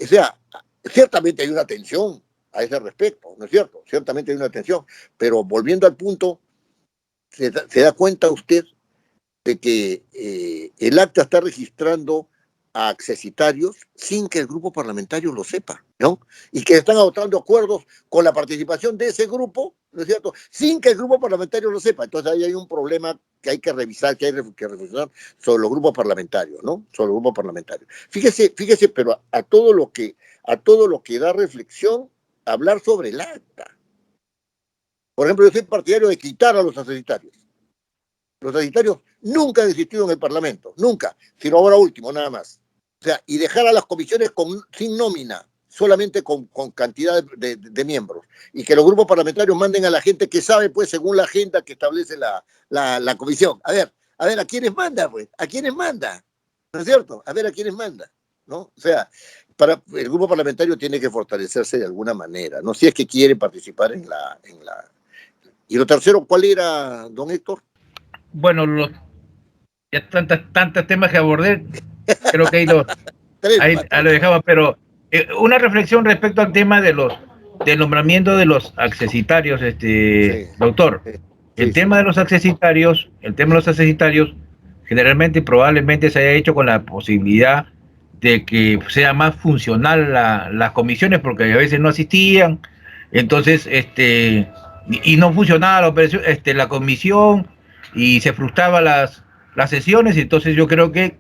O sea, ciertamente hay una tensión a ese respecto, ¿no es cierto? Ciertamente hay una tensión, pero volviendo al punto, se da cuenta usted de que el acta está registrando a accesitarios sin que el grupo parlamentario lo sepa, ¿no? Y que están adoptando acuerdos con la participación de ese grupo, ¿no es cierto?, sin que el grupo parlamentario lo sepa. Entonces ahí hay un problema que hay que revisar, que hay que reflexionar sobre los grupos parlamentarios, ¿no? Sobre los grupos parlamentarios. Fíjese, pero a todo lo que da reflexión, hablar sobre el acta. Por ejemplo, yo soy partidario de quitar a los accesitarios. Los accesitarios nunca han existido en el Parlamento, nunca, sino ahora último, nada más. O sea, y dejar a las comisiones sin nómina, solamente con cantidad de miembros. Y que los grupos parlamentarios manden a la gente que sabe, pues, según la agenda que establece la comisión. A ver, ¿a quiénes manda, pues? ¿A quiénes manda? ¿No es cierto? A ver, ¿a quiénes manda? ¿No? O sea, el grupo parlamentario tiene que fortalecerse de alguna manera, ¿no? Si es que quiere participar en la... Y lo tercero, ¿cuál era, don Héctor? Bueno, ya tantos temas que abordé, creo que ahí lo dejaba, pero una reflexión respecto al tema del nombramiento de los accesitarios, sí, doctor. Sí, el tema de los accesitarios, generalmente y probablemente se haya hecho con la posibilidad de que sea más funcional las comisiones, porque a veces no asistían, entonces y no funcionaba la comisión y se frustraban las sesiones. Entonces yo creo que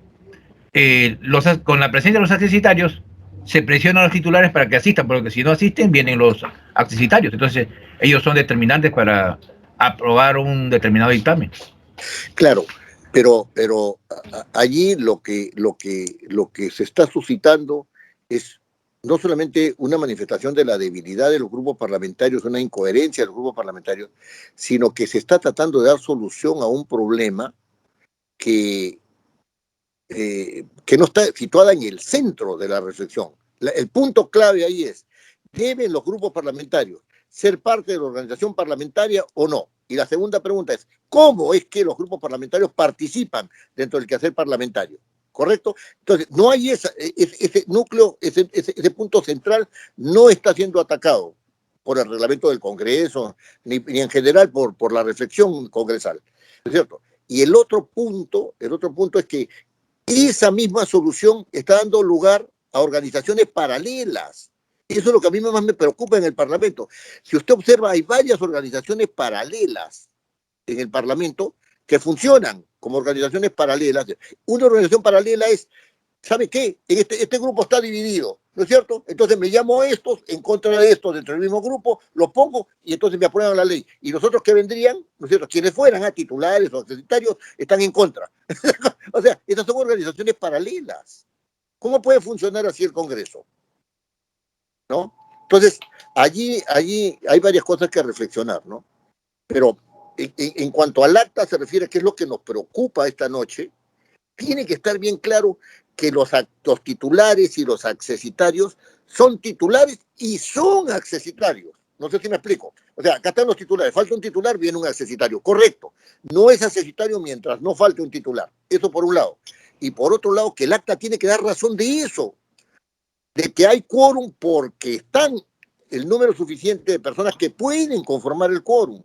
con la presencia de los accesitarios se presionan a los titulares para que asistan, porque si no asisten vienen los accesitarios, entonces ellos son determinantes para aprobar un determinado dictamen. Claro, pero allí lo que se está suscitando es no solamente una manifestación de la debilidad de los grupos parlamentarios, una incoherencia de los grupos parlamentarios, sino que se está tratando de dar solución a un problema que no está situada en el centro de la reflexión. El punto clave ahí es, ¿deben los grupos parlamentarios ser parte de la organización parlamentaria o no? Y la segunda pregunta es, ¿cómo es que los grupos parlamentarios participan dentro del quehacer parlamentario? ¿Correcto? Entonces, no hay ese núcleo, ese punto central no está siendo atacado por el reglamento del Congreso, ni en general por la reflexión congresal, ¿no es cierto? Y el otro punto es que esa misma solución está dando lugar a organizaciones paralelas. Eso es lo que a mí más me preocupa en el Parlamento. Si usted observa, hay varias organizaciones paralelas en el Parlamento que funcionan como organizaciones paralelas. Una organización paralela es, ¿sabe qué? Este grupo está dividido, ¿no es cierto? Entonces me llamo a estos, en contra de estos, dentro del mismo grupo, los pongo y entonces me aprueban la ley. Y los otros que vendrían, ¿no es cierto? Quienes fueran titulares o accesitarios, están en contra. O sea, estas son organizaciones paralelas. ¿Cómo puede funcionar así el Congreso? ¿No? Entonces, allí hay varias cosas que reflexionar, ¿no? Pero en cuanto al acta se refiere a qué es lo que nos preocupa esta noche, tiene que estar bien claro que los titulares y los accesitarios son titulares y son accesitarios. No sé si me explico. O sea, acá están los titulares. Falta un titular, viene un accesitario. Correcto. No es accesitario mientras no falte un titular. Eso por un lado. Y por otro lado, que el acta tiene que dar razón de eso. De que hay quórum porque están el número suficiente de personas que pueden conformar el quórum.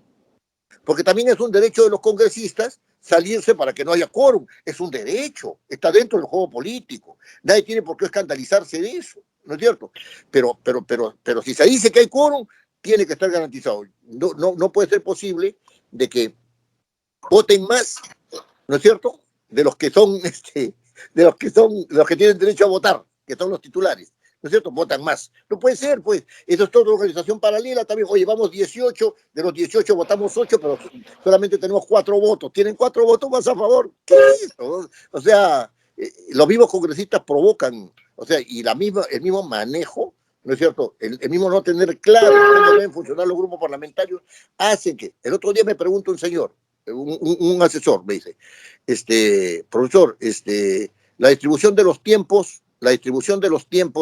Porque también es un derecho de los congresistas salirse para que no haya quórum. Es un derecho, está dentro del juego político. Nadie tiene por qué escandalizarse de eso, ¿no es cierto? Pero si se dice que hay quórum, tiene que estar garantizado. No puede ser posible de que voten más, ¿no es cierto?, de los que son, de los que tienen derecho a votar, que son los titulares, ¿no es cierto? Votan más. No puede ser, pues. Eso es toda una organización paralela también. Oye, vamos 18, de los 18 votamos 8, pero solamente tenemos 4 votos. ¿Tienen 4 votos más a favor? ¿Qué es eso? O sea, los mismos congresistas provocan, o sea, y el mismo manejo, ¿no es cierto? El mismo no tener claro cómo deben funcionar los grupos parlamentarios, hacen que. El otro día me pregunta un señor, un asesor, me dice, profesor, la distribución de los tiempos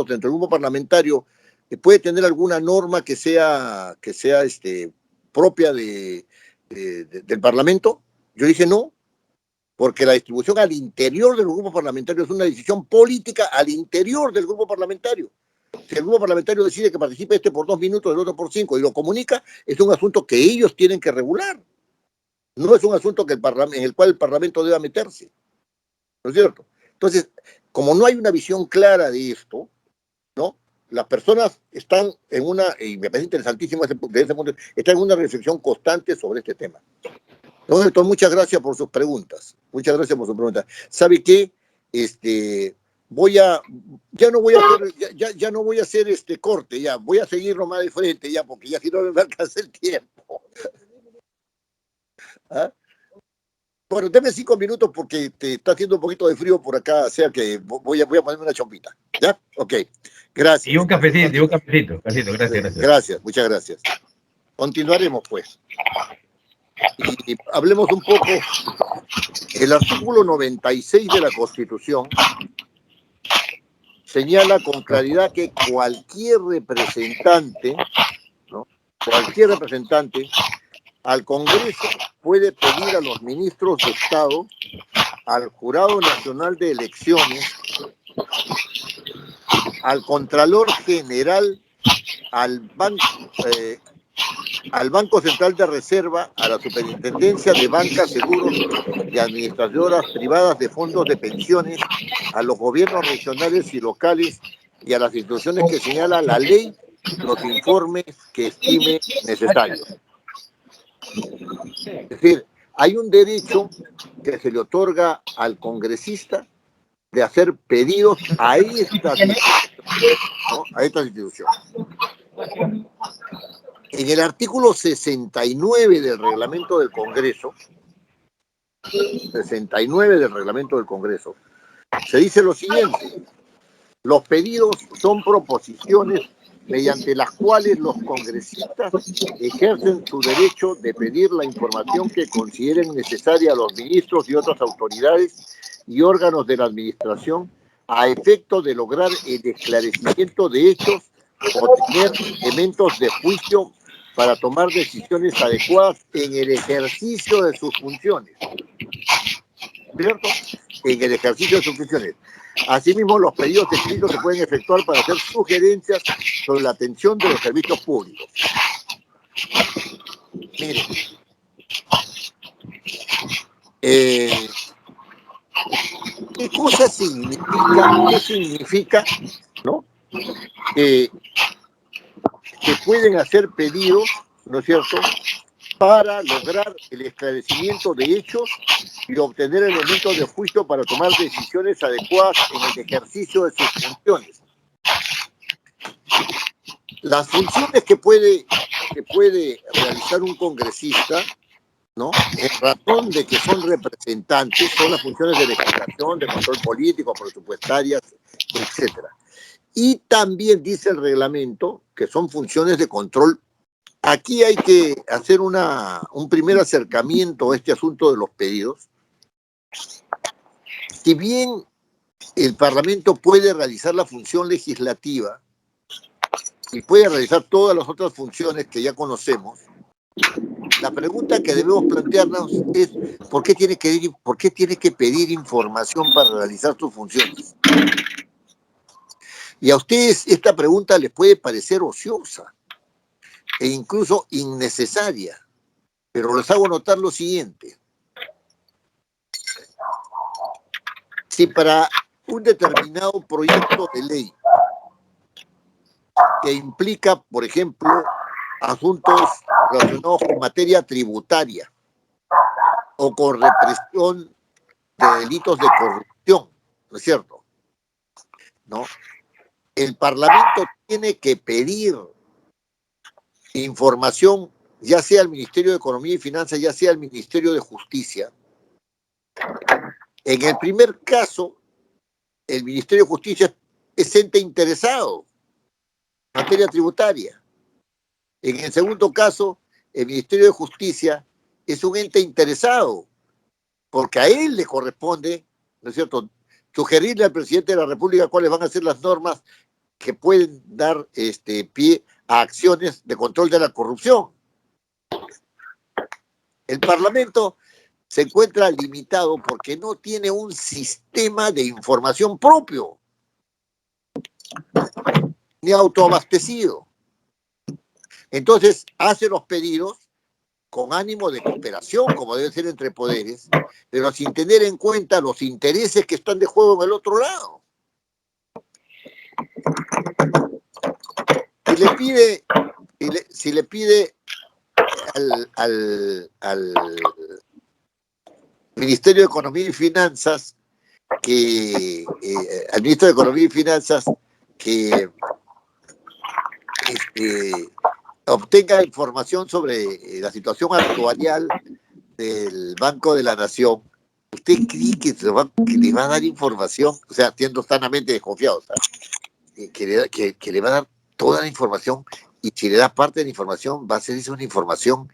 dentro del grupo parlamentario puede tener alguna norma que sea propia del Parlamento. Yo dije no, porque la distribución al interior del grupo parlamentario es una decisión política al interior del grupo parlamentario. Si el grupo parlamentario decide que participe por 2 minutos, el otro por 5 y lo comunica, es un asunto que ellos tienen que regular. No es un asunto en el cual el Parlamento deba meterse, ¿no es cierto? Entonces, como no hay una visión clara de esto, ¿no? Las personas están en y me parece interesantísimo desde ese punto, están en una reflexión constante sobre este tema. Entonces, muchas gracias por sus preguntas. Muchas gracias por sus preguntas. ¿Sabe qué? Ya no voy a hacer corte, ya, voy a seguir nomás de frente, ya, porque ya si no me alcanza el tiempo. ¿Ah? Bueno, deme 5 minutos porque está haciendo un poquito de frío por acá, o sea que voy a ponerme una chompita. ¿Ya? Ok. Gracias. Y un cafecito. Gracias. Gracias, muchas gracias. Continuaremos, pues. Y hablemos un poco. El artículo 96 de la Constitución señala con claridad que cualquier representante, ¿no? Cualquier representante al Congreso puede pedir a los ministros de Estado, al Jurado Nacional de Elecciones, al Contralor General, al Banco Central de Reserva, a la Superintendencia de Bancas, Seguros y Administradoras Privadas de Fondos de Pensiones, a los gobiernos regionales y locales y a las instituciones que señala la ley, los informes que estime necesarios. Es decir, hay un derecho que se le otorga al congresista de hacer pedidos a estas instituciones, ¿no? A estas instituciones. En el artículo 69 del reglamento del Congreso, se dice lo siguiente: los pedidos son proposiciones mediante las cuales los congresistas ejercen su derecho de pedir la información que consideren necesaria a los ministros y otras autoridades y órganos de la administración a efecto de lograr el esclarecimiento de hechos o tener elementos de juicio para tomar decisiones adecuadas en el ejercicio de sus funciones. ¿Cierto? En el ejercicio de sus funciones. Asimismo, los pedidos escritos se pueden efectuar para hacer sugerencias sobre la atención de los servicios públicos. Miren, ¿qué cosa significa, ¿no? Que pueden hacer pedidos, ¿no es cierto?, para lograr el esclarecimiento de hechos y obtener elementos de juicio para tomar decisiones adecuadas en el ejercicio de sus funciones. Las funciones que puede realizar un congresista, ¿no?, en razón de que son representantes, son las funciones de legislación, de control político, presupuestarias, etcétera. Y también dice el reglamento que son funciones de control. Aquí hay que hacer un primer acercamiento a este asunto de los pedidos. Si bien el Parlamento puede realizar la función legislativa y puede realizar todas las otras funciones que ya conocemos, la pregunta que debemos plantearnos es ¿por qué tiene que pedir información para realizar sus funciones? Y a ustedes esta pregunta les puede parecer ociosa e incluso innecesaria, pero les hago notar lo siguiente. Si para un determinado proyecto de ley que implica, por ejemplo, asuntos relacionados con materia tributaria o con represión de delitos de corrupción, ¿no es cierto? ¿No? El Parlamento tiene que pedir información, ya sea al Ministerio de Economía y Finanzas, ya sea al Ministerio de Justicia. En el primer caso, el Ministerio de Justicia es ente interesado en materia tributaria. En el segundo caso, el Ministerio de Justicia es un ente interesado, porque a él le corresponde, ¿no es cierto?, sugerirle al presidente de la República cuáles van a ser las normas que pueden dar pie a acciones de control de la corrupción. El Parlamento se encuentra limitado porque no tiene un sistema de información propio, ni autoabastecido. Entonces hace los pedidos con ánimo de cooperación, como debe ser entre poderes, pero sin tener en cuenta los intereses que están de juego en el otro lado. Si le pide al Ministerio de Economía y Finanzas al Ministro de Economía y Finanzas que obtenga información sobre la situación actuarial del Banco de la Nación. ¿Usted cree que le va a dar información? O sea, siendo sanamente desconfiado, que le va a dar toda la información, y si le da parte de la información, va a ser una información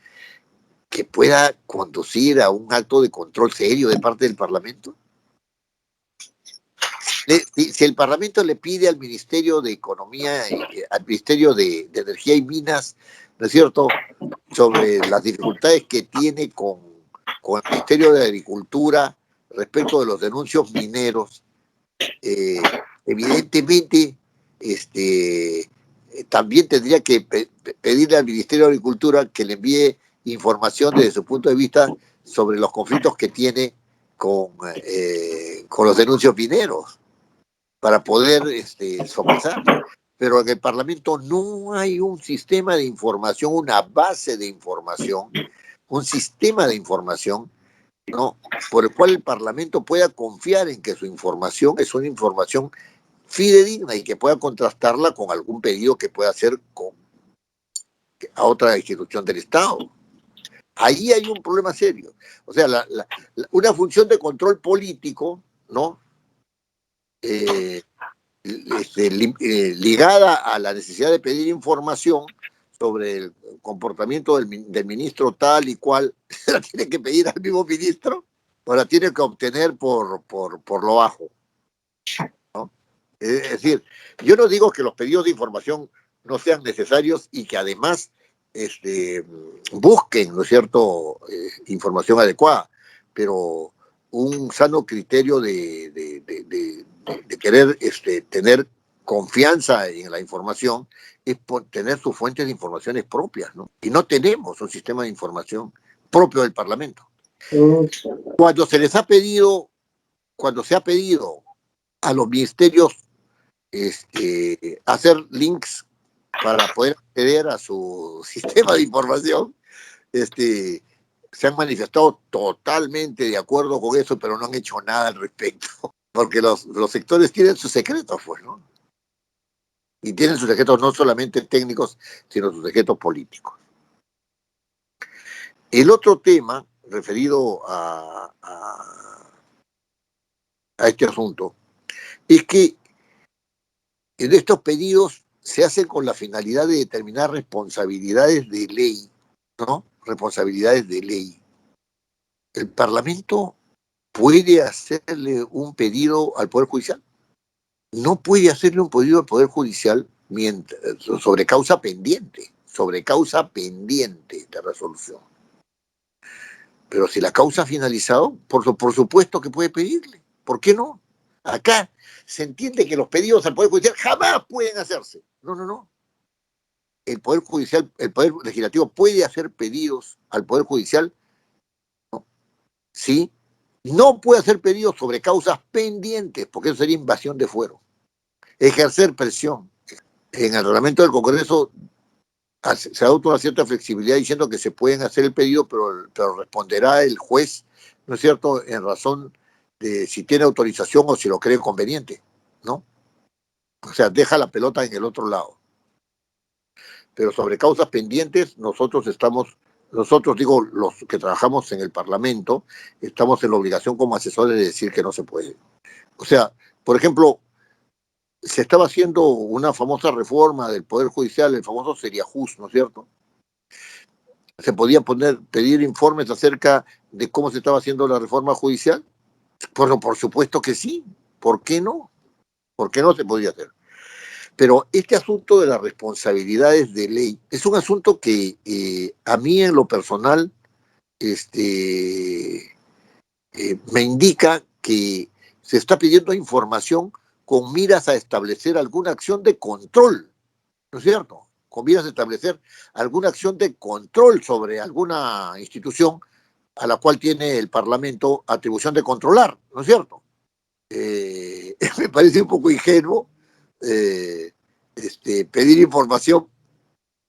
que pueda conducir a un acto de control serio de parte del Parlamento. Si el Parlamento le pide al Ministerio de Economía, al Ministerio de Energía y Minas, ¿no es cierto?, sobre las dificultades que tiene con el Ministerio de Agricultura respecto de los denuncios mineros, evidentemente también tendría que pedirle al Ministerio de Agricultura que le envíe información desde su punto de vista sobre los conflictos que tiene con los denuncios mineros, para poder sopesar. Pero en el Parlamento no hay un sistema de información, una base de información, un sistema de información, ¿no?, por el cual el Parlamento pueda confiar en que su información es una información fidedigna y que pueda contrastarla con algún pedido que pueda hacer a otra institución del Estado. Ahí hay un problema serio. O sea, una función de control político, ¿no?, ligada a la necesidad de pedir información sobre el comportamiento del ministro tal y cual, la tiene que pedir al mismo ministro o la tiene que obtener por lo bajo, ¿no? Es decir, yo no digo que los pedidos de información no sean necesarios y que además busquen, ¿no es cierto?, información adecuada, pero un sano criterio de querer tener confianza en la información es tener sus fuentes de informaciones propias, ¿no? Y no tenemos un sistema de información propio del Parlamento. Cuando se ha pedido a los ministerios hacer links para poder acceder a su sistema de información, se han manifestado totalmente de acuerdo con eso, pero no han hecho nada al respecto, porque los sectores tienen sus secretos, pues, ¿no? Y tienen sus secretos no solamente técnicos, sino sus secretos políticos. El otro tema referido a este asunto es que en estos pedidos se hacen con la finalidad de determinar responsabilidades de ley, ¿no? Responsabilidades de ley. ¿El Parlamento puede hacerle un pedido al Poder Judicial? No puede hacerle un pedido al Poder Judicial sobre causa pendiente de resolución. Pero si la causa ha finalizado, por supuesto que puede pedirle. ¿Por qué no? Acá se entiende que los pedidos al Poder Judicial jamás pueden hacerse. No. El Poder Judicial, el Poder Legislativo puede hacer pedidos al Poder Judicial, ¿no?, sí, No puede hacer pedidos sobre causas pendientes, porque eso sería invasión de fuero. Ejercer presión. En el reglamento del Congreso se adopta una cierta flexibilidad diciendo que se pueden hacer el pedido, pero responderá el juez, ¿no es cierto?, en razón de si tiene autorización o si lo cree conveniente, ¿no? O sea, deja la pelota en el otro lado. Pero sobre causas pendientes, nosotros digo, los que trabajamos en el Parlamento, estamos en la obligación como asesores de decir que no se puede. O sea, por ejemplo, se estaba haciendo una famosa reforma del Poder Judicial, el famoso Seriajus, ¿no es cierto? Se podía pedir informes acerca de cómo se estaba haciendo la reforma judicial. Bueno, por supuesto que sí. ¿Por qué no? ¿Por qué no se podía hacer? Pero este asunto de las responsabilidades de ley es un asunto que a mí en lo personal me indica que se está pidiendo información con miras a establecer alguna acción de control, ¿no es cierto? Con miras a establecer alguna acción de control sobre alguna institución a la cual tiene el Parlamento atribución de controlar, ¿no es cierto? Me parece un poco ingenuo pedir información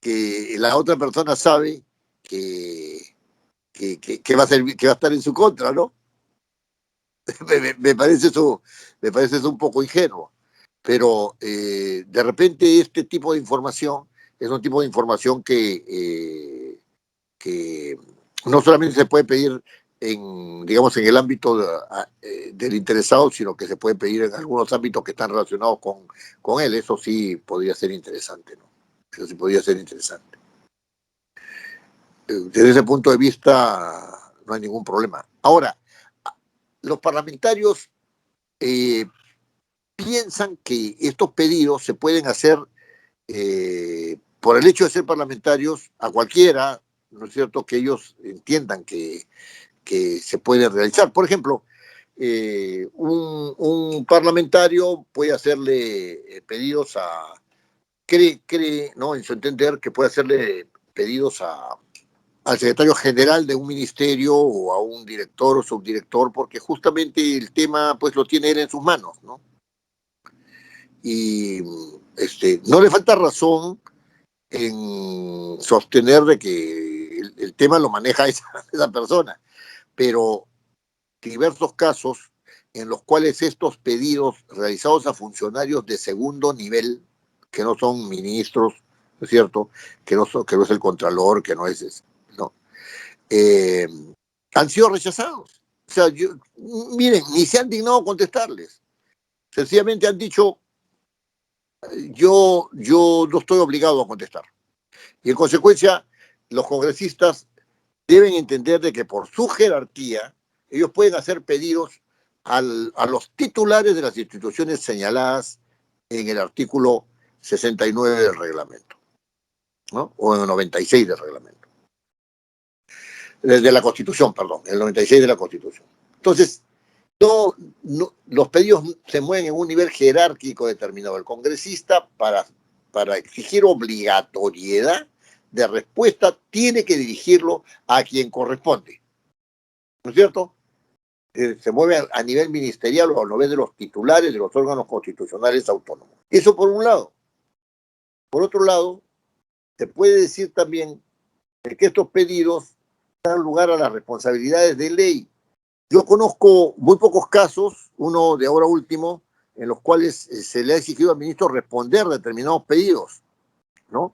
que la otra persona sabe que va a estar en su contra, ¿no? Me parece eso un poco ingenuo. Pero de repente este tipo de información es un tipo de información que no solamente se puede pedir digamos, en el ámbito del interesado, sino que se puede pedir en algunos ámbitos que están relacionados con él. Eso sí podría ser interesante, ¿no? Eso sí podría ser interesante. Desde ese punto de vista no hay ningún problema. Ahora, los parlamentarios piensan que estos pedidos se pueden hacer por el hecho de ser parlamentarios a cualquiera, ¿no es cierto?, que ellos entiendan que se puede realizar. Por ejemplo, un parlamentario puede hacerle pedidos cree, ¿no?, en su entender que puede hacerle pedidos al secretario general de un ministerio o a un director o subdirector, porque justamente el tema pues lo tiene él en sus manos, ¿no? Y no le falta razón en sostener de que el tema lo maneja esa persona, pero diversos casos en los cuales estos pedidos realizados a funcionarios de segundo nivel, que no son ministros, ¿no es cierto?, que no es el contralor, que no es ese, ¿no?, han sido rechazados. O sea, miren, ni se han dignado a contestarles. Sencillamente han dicho, yo no estoy obligado a contestar. Y en consecuencia, los congresistas deben entender de que por su jerarquía, ellos pueden hacer pedidos a los titulares de las instituciones señaladas en el artículo 69 del reglamento, ¿no?, o en el 96 del reglamento. De la Constitución, perdón, el 96 de la Constitución. Entonces, los pedidos se mueven en un nivel jerárquico determinado. El congresista, para exigir obligatoriedad de respuesta, tiene que dirigirlo a quien corresponde, ¿no es cierto? Se mueve a nivel ministerial o a nivel de los titulares de los órganos constitucionales autónomos. Eso por un lado. Por otro lado, se puede decir también que estos pedidos dan lugar a las responsabilidades de ley. Yo conozco muy pocos casos, uno de ahora último, en los cuales se le ha exigido al ministro responder determinados pedidos, ¿no?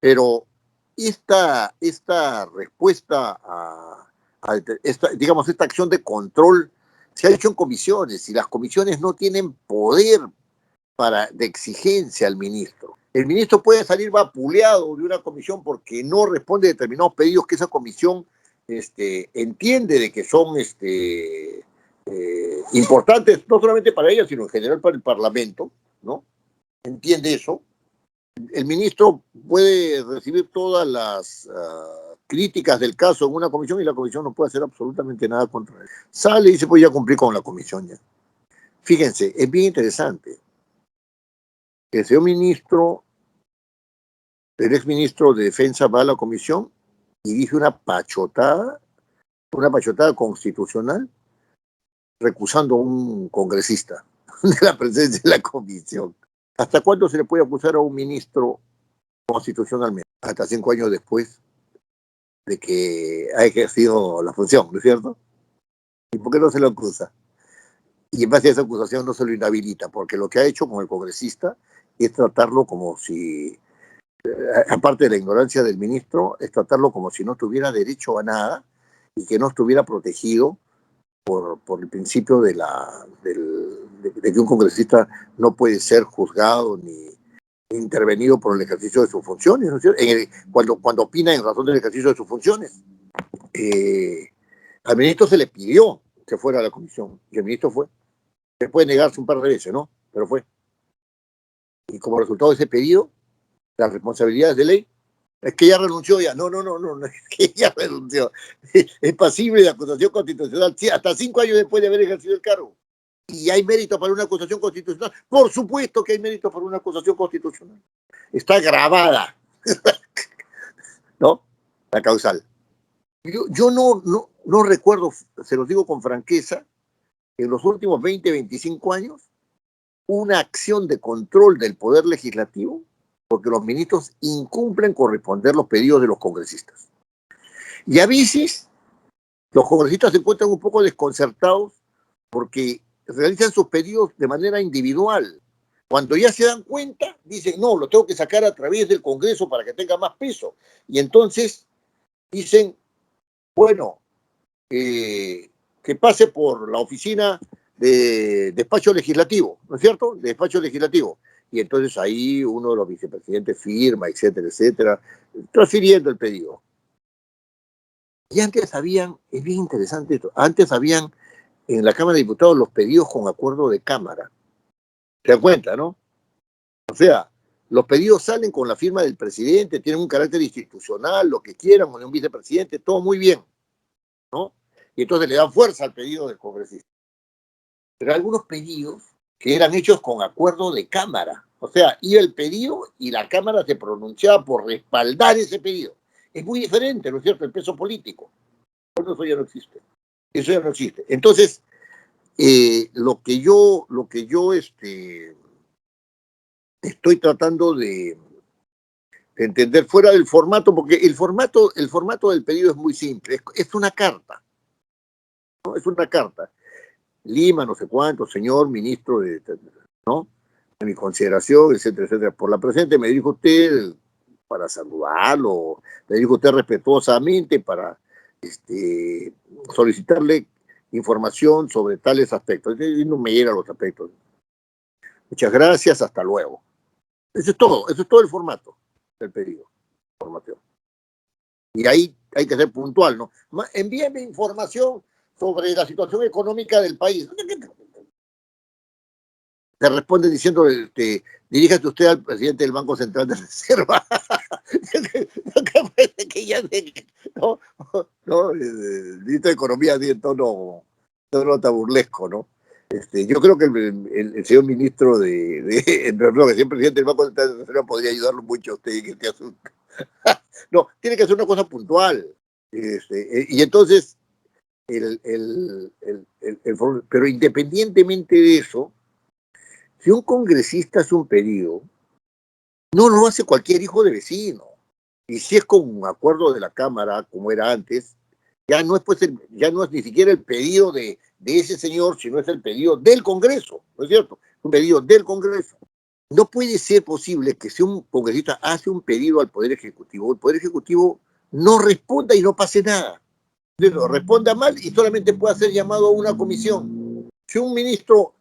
Pero esta respuesta digamos, esta acción de control se ha hecho en comisiones, y las comisiones no tienen poder de exigencia al ministro. El ministro puede salir vapuleado de una comisión porque no responde a determinados pedidos que esa comisión entiende de que son importantes, no solamente para ella, sino en general para el Parlamento, ¿no? Entiende eso. El ministro puede recibir todas las críticas del caso en una comisión y la comisión no puede hacer absolutamente nada contra él. Sale y dice, pues ya cumplir con la comisión ya. Fíjense, es bien interesante. El señor ministro, el exministro de Defensa, va a la comisión y dice una pachotada constitucional recusando a un congresista de la presencia de la comisión. ¿Hasta cuándo se le puede acusar a un ministro constitucionalmente? Hasta 5 años después de que ha ejercido la función, ¿no es cierto? ¿Y por qué no se lo acusa? Y en base a esa acusación no se lo inhabilita, porque lo que ha hecho con el congresista es tratarlo como si, aparte de la ignorancia del ministro, es tratarlo como si no tuviera derecho a nada y que no estuviera protegido por el principio de que un congresista no puede ser juzgado ni intervenido por el ejercicio de sus funciones, ¿no es cierto? Cuando opina en razón del ejercicio de sus funciones. Al ministro se le pidió que fuera a la comisión y el ministro fue. Se puede negarse un par de veces, ¿no? Pero fue. Y como resultado de ese pedido, las responsabilidades de ley es que ya renunció ya. No, es que ya renunció. Es pasible de acusación constitucional hasta 5 años después de haber ejercido el cargo. ¿Y hay mérito para una acusación constitucional? Por supuesto que hay mérito para una acusación constitucional. Está grabada, ¿no? La causal. Yo no recuerdo, se los digo con franqueza, en los últimos 20, 25 años, una acción de control del Poder Legislativo porque los ministros incumplen con responder los pedidos de los congresistas. Y a veces los congresistas se encuentran un poco desconcertados porque realizan sus pedidos de manera individual. Cuando ya se dan cuenta, dicen, no, lo tengo que sacar a través del Congreso para que tenga más peso. Y entonces dicen, bueno, que pase por la oficina de despacho legislativo, ¿no es cierto? De despacho legislativo. Y entonces ahí uno de los vicepresidentes firma, etcétera, etcétera, transfiriendo el pedido. Y antes habían, es bien interesante esto, antes habían en la Cámara de Diputados los pedidos con acuerdo de Cámara. ¿Se dan cuenta, no? O sea, los pedidos salen con la firma del presidente, tienen un carácter institucional, lo que quieran, con un vicepresidente, todo muy bien, ¿no? Y entonces le dan fuerza al pedido del congresista. Pero algunos pedidos que eran hechos con acuerdo de Cámara, o sea, iba el pedido y la Cámara se pronunciaba por respaldar ese pedido. Es muy diferente, ¿no es cierto?, el peso político. Bueno, eso ya no existe. Eso ya no existe. Entonces, lo que yo estoy tratando de entender fuera del formato, porque el formato del pedido es muy simple, es una carta, ¿no? Es una carta. Lima, no sé cuánto, señor ministro ¿no? De mi consideración, etcétera, etcétera. Por la presente me dirijo a usted para saludarlo, me dirijo a usted respetuosamente para solicitarle información sobre tales aspectos. Y no me llegan los aspectos. Muchas gracias, hasta luego. Eso es todo el formato del pedido. Información. Y ahí hay que ser puntual, ¿no? Envíeme información sobre la situación económica del país. Te responde diciendo, diríjate usted al presidente del Banco Central de Reserva. El ministro de Economía tiene tono burlesco, ¿no? Yo creo que el señor ministro perdón, el señor presidente del Banco Central de Reserva podría ayudarlo mucho a usted en este asunto. No, tiene que ser una cosa puntual. Y entonces, pero independientemente de eso, si un congresista hace un pedido, no lo hace cualquier hijo de vecino. Y si es con un acuerdo de la Cámara, como era antes, ya no es ni siquiera el pedido de ese señor, sino es el pedido del Congreso, ¿no es cierto? Un pedido del Congreso. No puede ser posible que si un congresista hace un pedido al Poder Ejecutivo, el Poder Ejecutivo no responda y no pase nada. Responda mal y solamente pueda ser llamado a una comisión. Si un ministro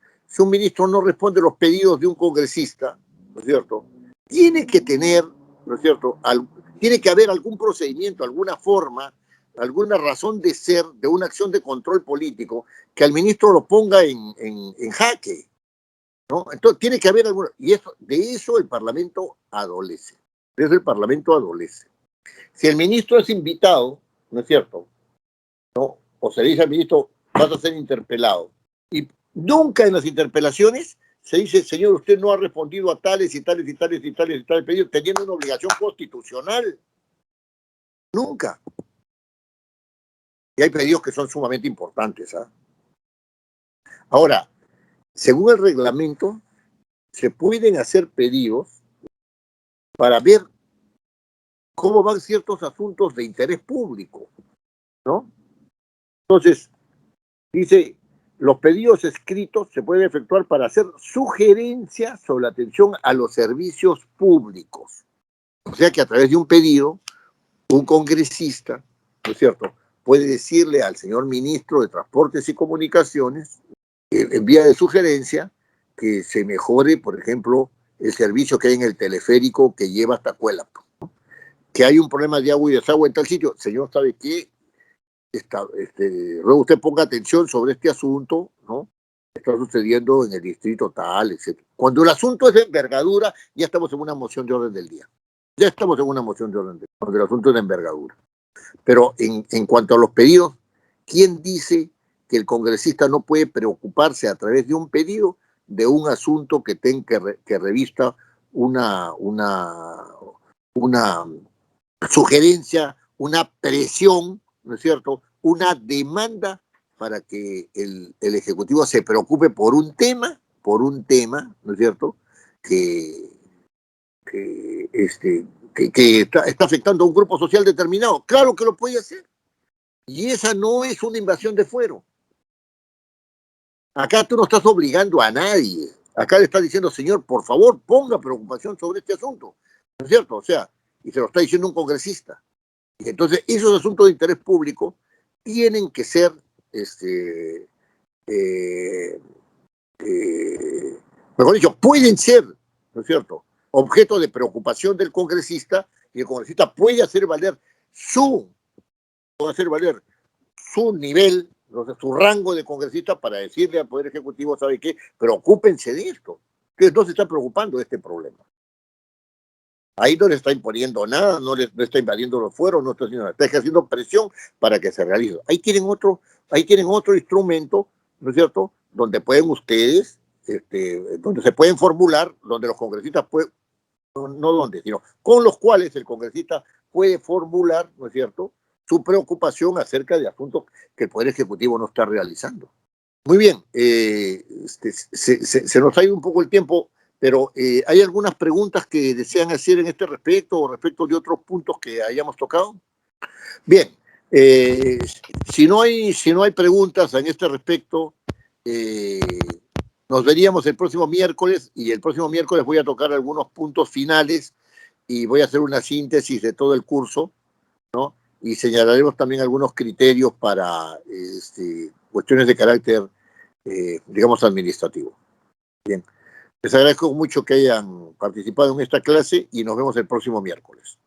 no responde los pedidos de un congresista, ¿no es cierto?, tiene que tener, ¿no es cierto?, tiene que haber algún procedimiento, alguna forma, alguna razón de ser de una acción de control político que al ministro lo ponga en jaque, ¿no? Entonces tiene que haber alguna, y de eso el Parlamento adolece. De eso el Parlamento adolece. Si el ministro es invitado, ¿no es cierto?, ¿no?, o se dice al ministro, vas a ser interpelado, y nunca en las interpelaciones se dice, señor, usted no ha respondido a tales y tales y tales y tales y tales pedidos, teniendo una obligación constitucional. Nunca. Y hay pedidos que son sumamente importantes, ¿ah? Ahora, según el reglamento, se pueden hacer pedidos para ver cómo van ciertos asuntos de interés público, ¿no? Entonces, dice, los pedidos escritos se pueden efectuar para hacer sugerencias sobre la atención a los servicios públicos. O sea que a través de un pedido, un congresista, ¿no es cierto?, puede decirle al señor ministro de Transportes y Comunicaciones, en vía de sugerencia, que se mejore, por ejemplo, el servicio que hay en el teleférico que lleva hasta Cuélapa, ¿no? Que hay un problema de agua y desagüe en tal sitio. Señor, ¿sabe qué? Luego usted ponga atención sobre este asunto, ¿no? Está sucediendo en el distrito tal, etc. Cuando el asunto es de envergadura, ya estamos en una moción de orden del día. Ya estamos en una moción de orden del día, cuando el asunto es de envergadura. Pero en cuanto a los pedidos, ¿quién dice que el congresista no puede preocuparse a través de un pedido de un asunto que tenga que revista una sugerencia, una presión, ¿no es cierto?, una demanda para que el Ejecutivo se preocupe por un tema, ¿no es cierto?, que está afectando a un grupo social determinado. Claro que lo puede hacer. Y esa no es una invasión de fuero. Acá tú no estás obligando a nadie. Acá le estás diciendo, señor, por favor, ponga preocupación sobre este asunto. ¿No es cierto? O sea, y se lo está diciendo un congresista. Y entonces, esos asuntos de interés público tienen que ser, mejor dicho, pueden ser, ¿no es cierto?, objeto de preocupación del congresista, y el congresista puede hacer valer su nivel, no sé, su rango de congresista para decirle al Poder Ejecutivo, ¿sabe qué? Preocúpense de esto. Que no se está preocupando de este problema. Ahí no le está imponiendo nada, no está invadiendo los fueros, no está haciendo nada, está ejerciendo presión para que se realice. Ahí tienen otro instrumento, ¿no es cierto?, donde pueden ustedes, donde se pueden formular, donde los congresistas pueden, no donde, sino con los cuales el congresista puede formular, ¿no es cierto?, su preocupación acerca de asuntos que el Poder Ejecutivo no está realizando. Muy bien, se nos ha ido un poco el tiempo, pero ¿hay algunas preguntas que desean hacer en este respecto o respecto de otros puntos que hayamos tocado? Bien, si no hay preguntas en este respecto, nos veríamos el próximo miércoles, y el próximo miércoles voy a tocar algunos puntos finales y voy a hacer una síntesis de todo el curso, ¿no? Y señalaremos también algunos criterios para cuestiones de carácter, digamos, administrativo. Bien, les agradezco mucho que hayan participado en esta clase y nos vemos el próximo miércoles.